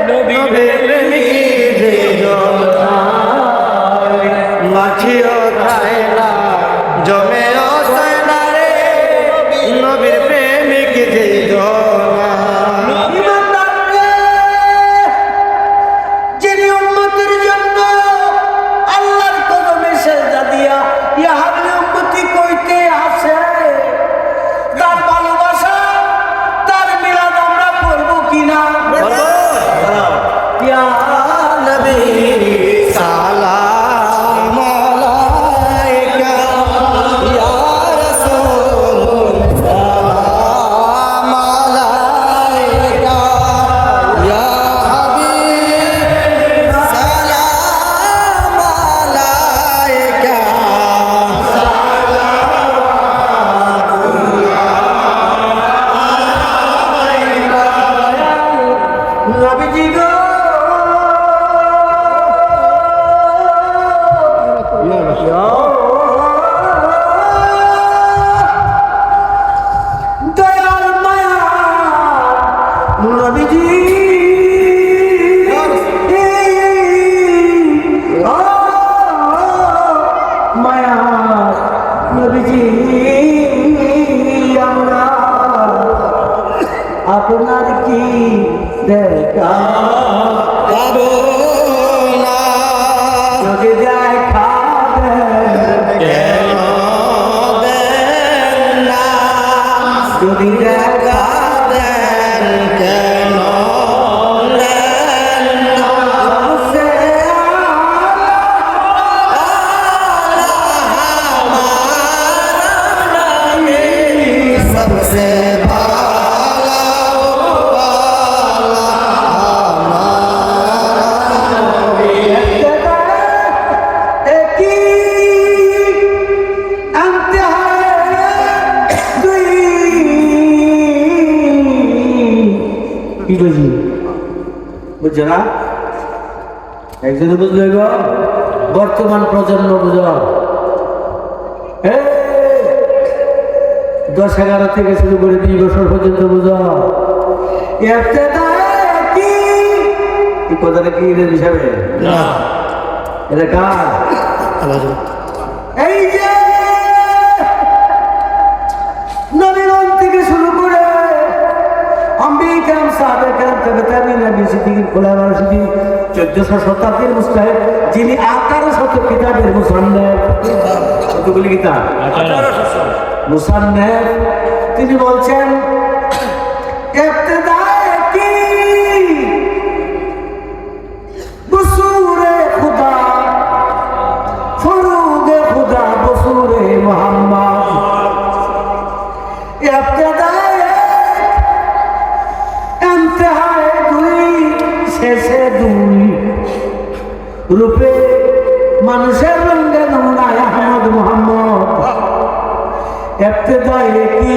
নবীর প্রেমিকদের জল খায়। মাটিও খায় না, জমেও চায় না রে, নবীর প্রেমিক যে জনা। ইমানদার রে, যিনি উম্মতের জন্য আল্লাহর কদমে সেজদা দিয়া ইয়া হাবলি উম্মতি কইতে আসে, তার ভালোবাসা, তার মিলাদ আমরা পড়বো কিনা? ইয়া নবী সালাম আলাইকা, ইয়া রাসূল সালাম আলাইকা, ইয়া হাবিব সালাম আলাইকা। নবীজি গো, দয়াল মায়া নবীজি, মায়া নবীজি, আমরা আপনার কি দেখা পাবো না, যদি দেখা কেন দেন না, যদি দেখা দেন কেন দেন না। সে सबसे भाला কি বুঝলি? বুঝছো না? একজনে বুঝলে গো, বর্তমান প্রজন্ম বুঝ, 10-11 থেকে শুরু করে 20 বছর পর্যন্ত বুঝ। কি কথাটা কি হিসাবে? না এটা কার? এই যে নবীগণ থেকে শুরু করে আম্বিকাম সাহাবে কেরাম তাবেঈন নবীজির খোলাফায়ে রাশিদিন 1400 শতাব্দীর মুস্তাহিদ, যিনি 1800 কিতাবের মুসান্নেফ, কতগুলি কিতাব? 1800 মুসান্নেফ। তিনি বলছেন ইবতিদায়ে কি বসুরে খুদা রূপে মানুষের রঙে নমুনায় আহমদ মোহাম্মদ ইবতিদায়ে কি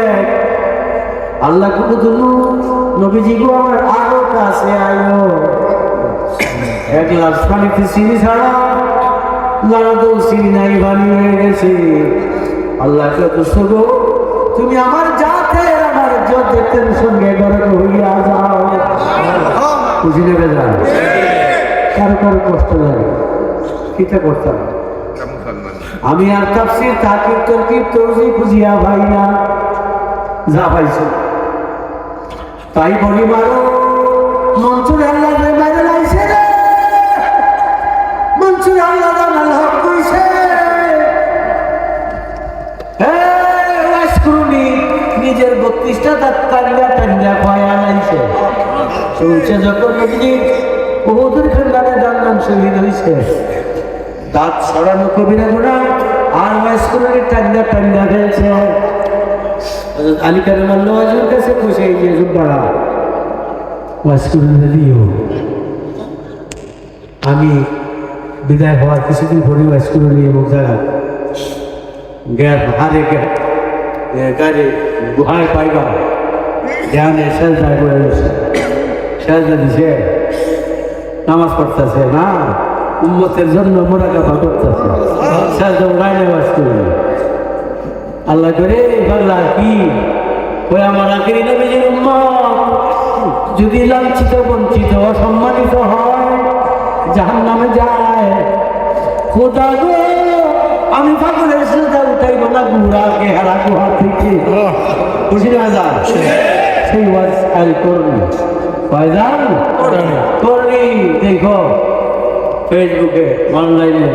এক আল্লাহ কুদুনু নবীজি গো আমার আরো কাছে আয়ো এক গ্লাস পানিতে চিনি ছাড়া লাড়াতেও চিনি নাই বানি হয়ে গেছে আল্লাহকে তো গো তুমি আমার জাতের আমার যতের সঙ্গে গড়ে হইয়া যাও খুশি নেবে যান কারো কারো কষ্ট লাগে কিতা করতাম আমি আর তাফসীর তাকিব তরকিব তরজি খুঁজিয়া ভাই না যা পাইছি তাই বলি মারো মনসুর আল্লাহ মেরে লাইছে রে মনসুর আল্লাহ জানাল হক কইছে নিজের 32টা দাঁত কান্ডা কান্ডা পায়া লাইছে শুনছে যখন নবীজি ওদের খানদানে দান্নান শহীদ হইছে দাঁত ছড়ানো কবিরা গুণা আর ওয়াইসকুলের টান্ডা টান্ডা ফেলছে আলী কারিমাল্লাহ ওয়াজুর কাছে কইছে এই যে জুব্বারা ওয়াইসকুলে দিও আমি বিদায় হওয়ার কিছুদিন পরে ওয়াইসকুলে নিয়ে মুখ জায়গা গ্যাস হারে গাড়ি গুহায় পাইবা ধ্যানে সেজদায় বলে দিছে সেজদা দিছে নামাজ পড়তেছে না উম্মতের জন্য মুরাকাবা করতেছে সেজদা উড়াই নেওয়াজ করে আল্লাহ করে পাগলা কি ওই আমার আখিরি নবীজির উম্মত যদি লাঞ্ছিত বঞ্চিত অসম্মানিত হয় জাহান্নামে যায় খোদা গো আমি পাগলের সেজদা উঠাইব না গুড়াকে হারা গুহা থেকে খুশি না যা সেই ওয়াজ আল করবি কয়দান করবি দেখো ফেসবুকে অনলাইনে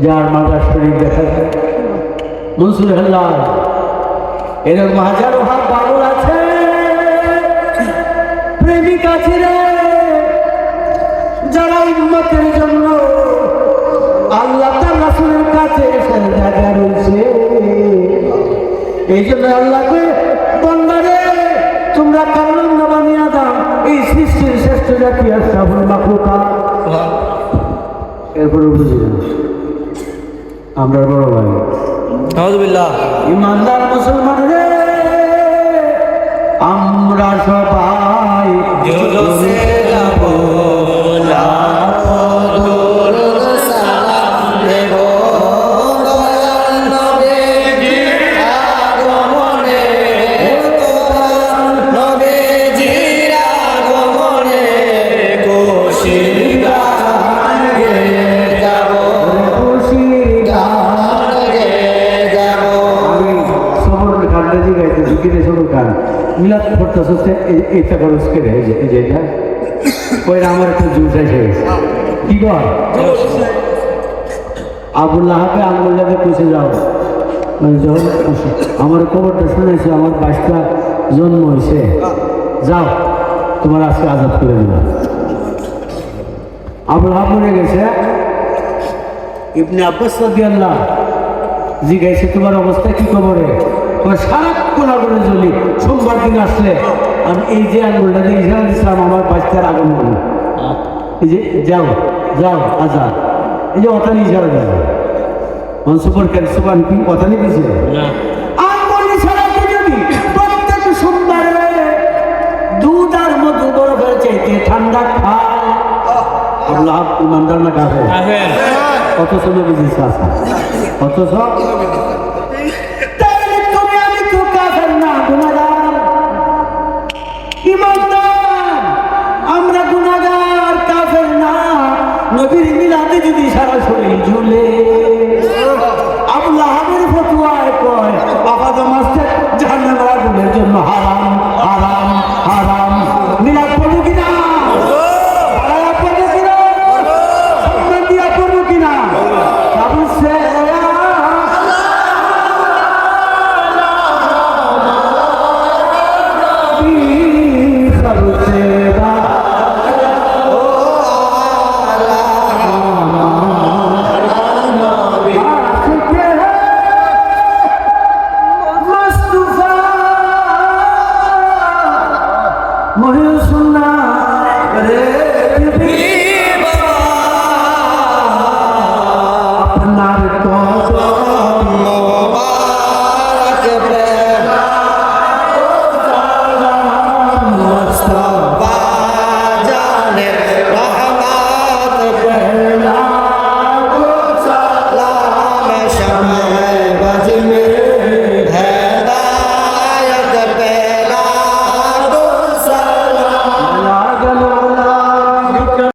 যার মাদার শরীর দেখা যায় মনসুর আল্লাহ এরকম হাজারো হাত পাগল আছে প্রেমিক আছে রে যারা উম্মতের জন্য আল্লাহ তার রাসূলের কাছে জায়গা রয়েছে এই জন্য আল্লাহকে বন্দারে তোমরা কারণ না বানিয়ে দাও এই সৃষ্টির শ্রেষ্ঠ জাতি আশরাফুল মাখলুকাত এরপরে বুঝি না আমরা বড় ভাই আউযুবিল্লাহ ইমানদার মুসলমান রে আমরা সবাই জোসে যাব মিলাদ করতে এটা খরচ করে এই যে এটা ওই আমার একটা জুস এসে গেছে কি বল আবুল্লাহকে আঙ্গুল্লাহকে পুষে যাও যখন আমার খবরটা শুনেছি আমার 22টা জন্ম হয়েছে যাও তোমার আজকে আজাদ করে দিলাম আবুল্লাহ মরে গেছে ইবনে আব্বাস রাদিয়াল্লাহু জিজ্ঞাসা তোমার অবস্থা কি খবরে সারাক্ষণ আগুনে জ্বলি সোমবার দিন আসলে আমি এই যে আঙ্গুলটা দিয়ে ইশারা দিচ্ছিলাম আমার বাচ্চার আগুন বলি এই যে যাও যাও আজাদ এই যে অতানি ইশারা দিয়েছে সুপার ক্যান সুপার কি অতানি দিয়েছে আঙ্গুল ইশারাতে যদি প্রত্যেক সোমবারে দুধ আর মধু বরফের চাইতে ঠান্ডা খায় আল্লাহ ইমানদার না কাফের অথচ নবীজি আসা অথচ আমরা গুনাহগার কাফের না নবীর মিলাদে যদি সারা শরীর ঝুলে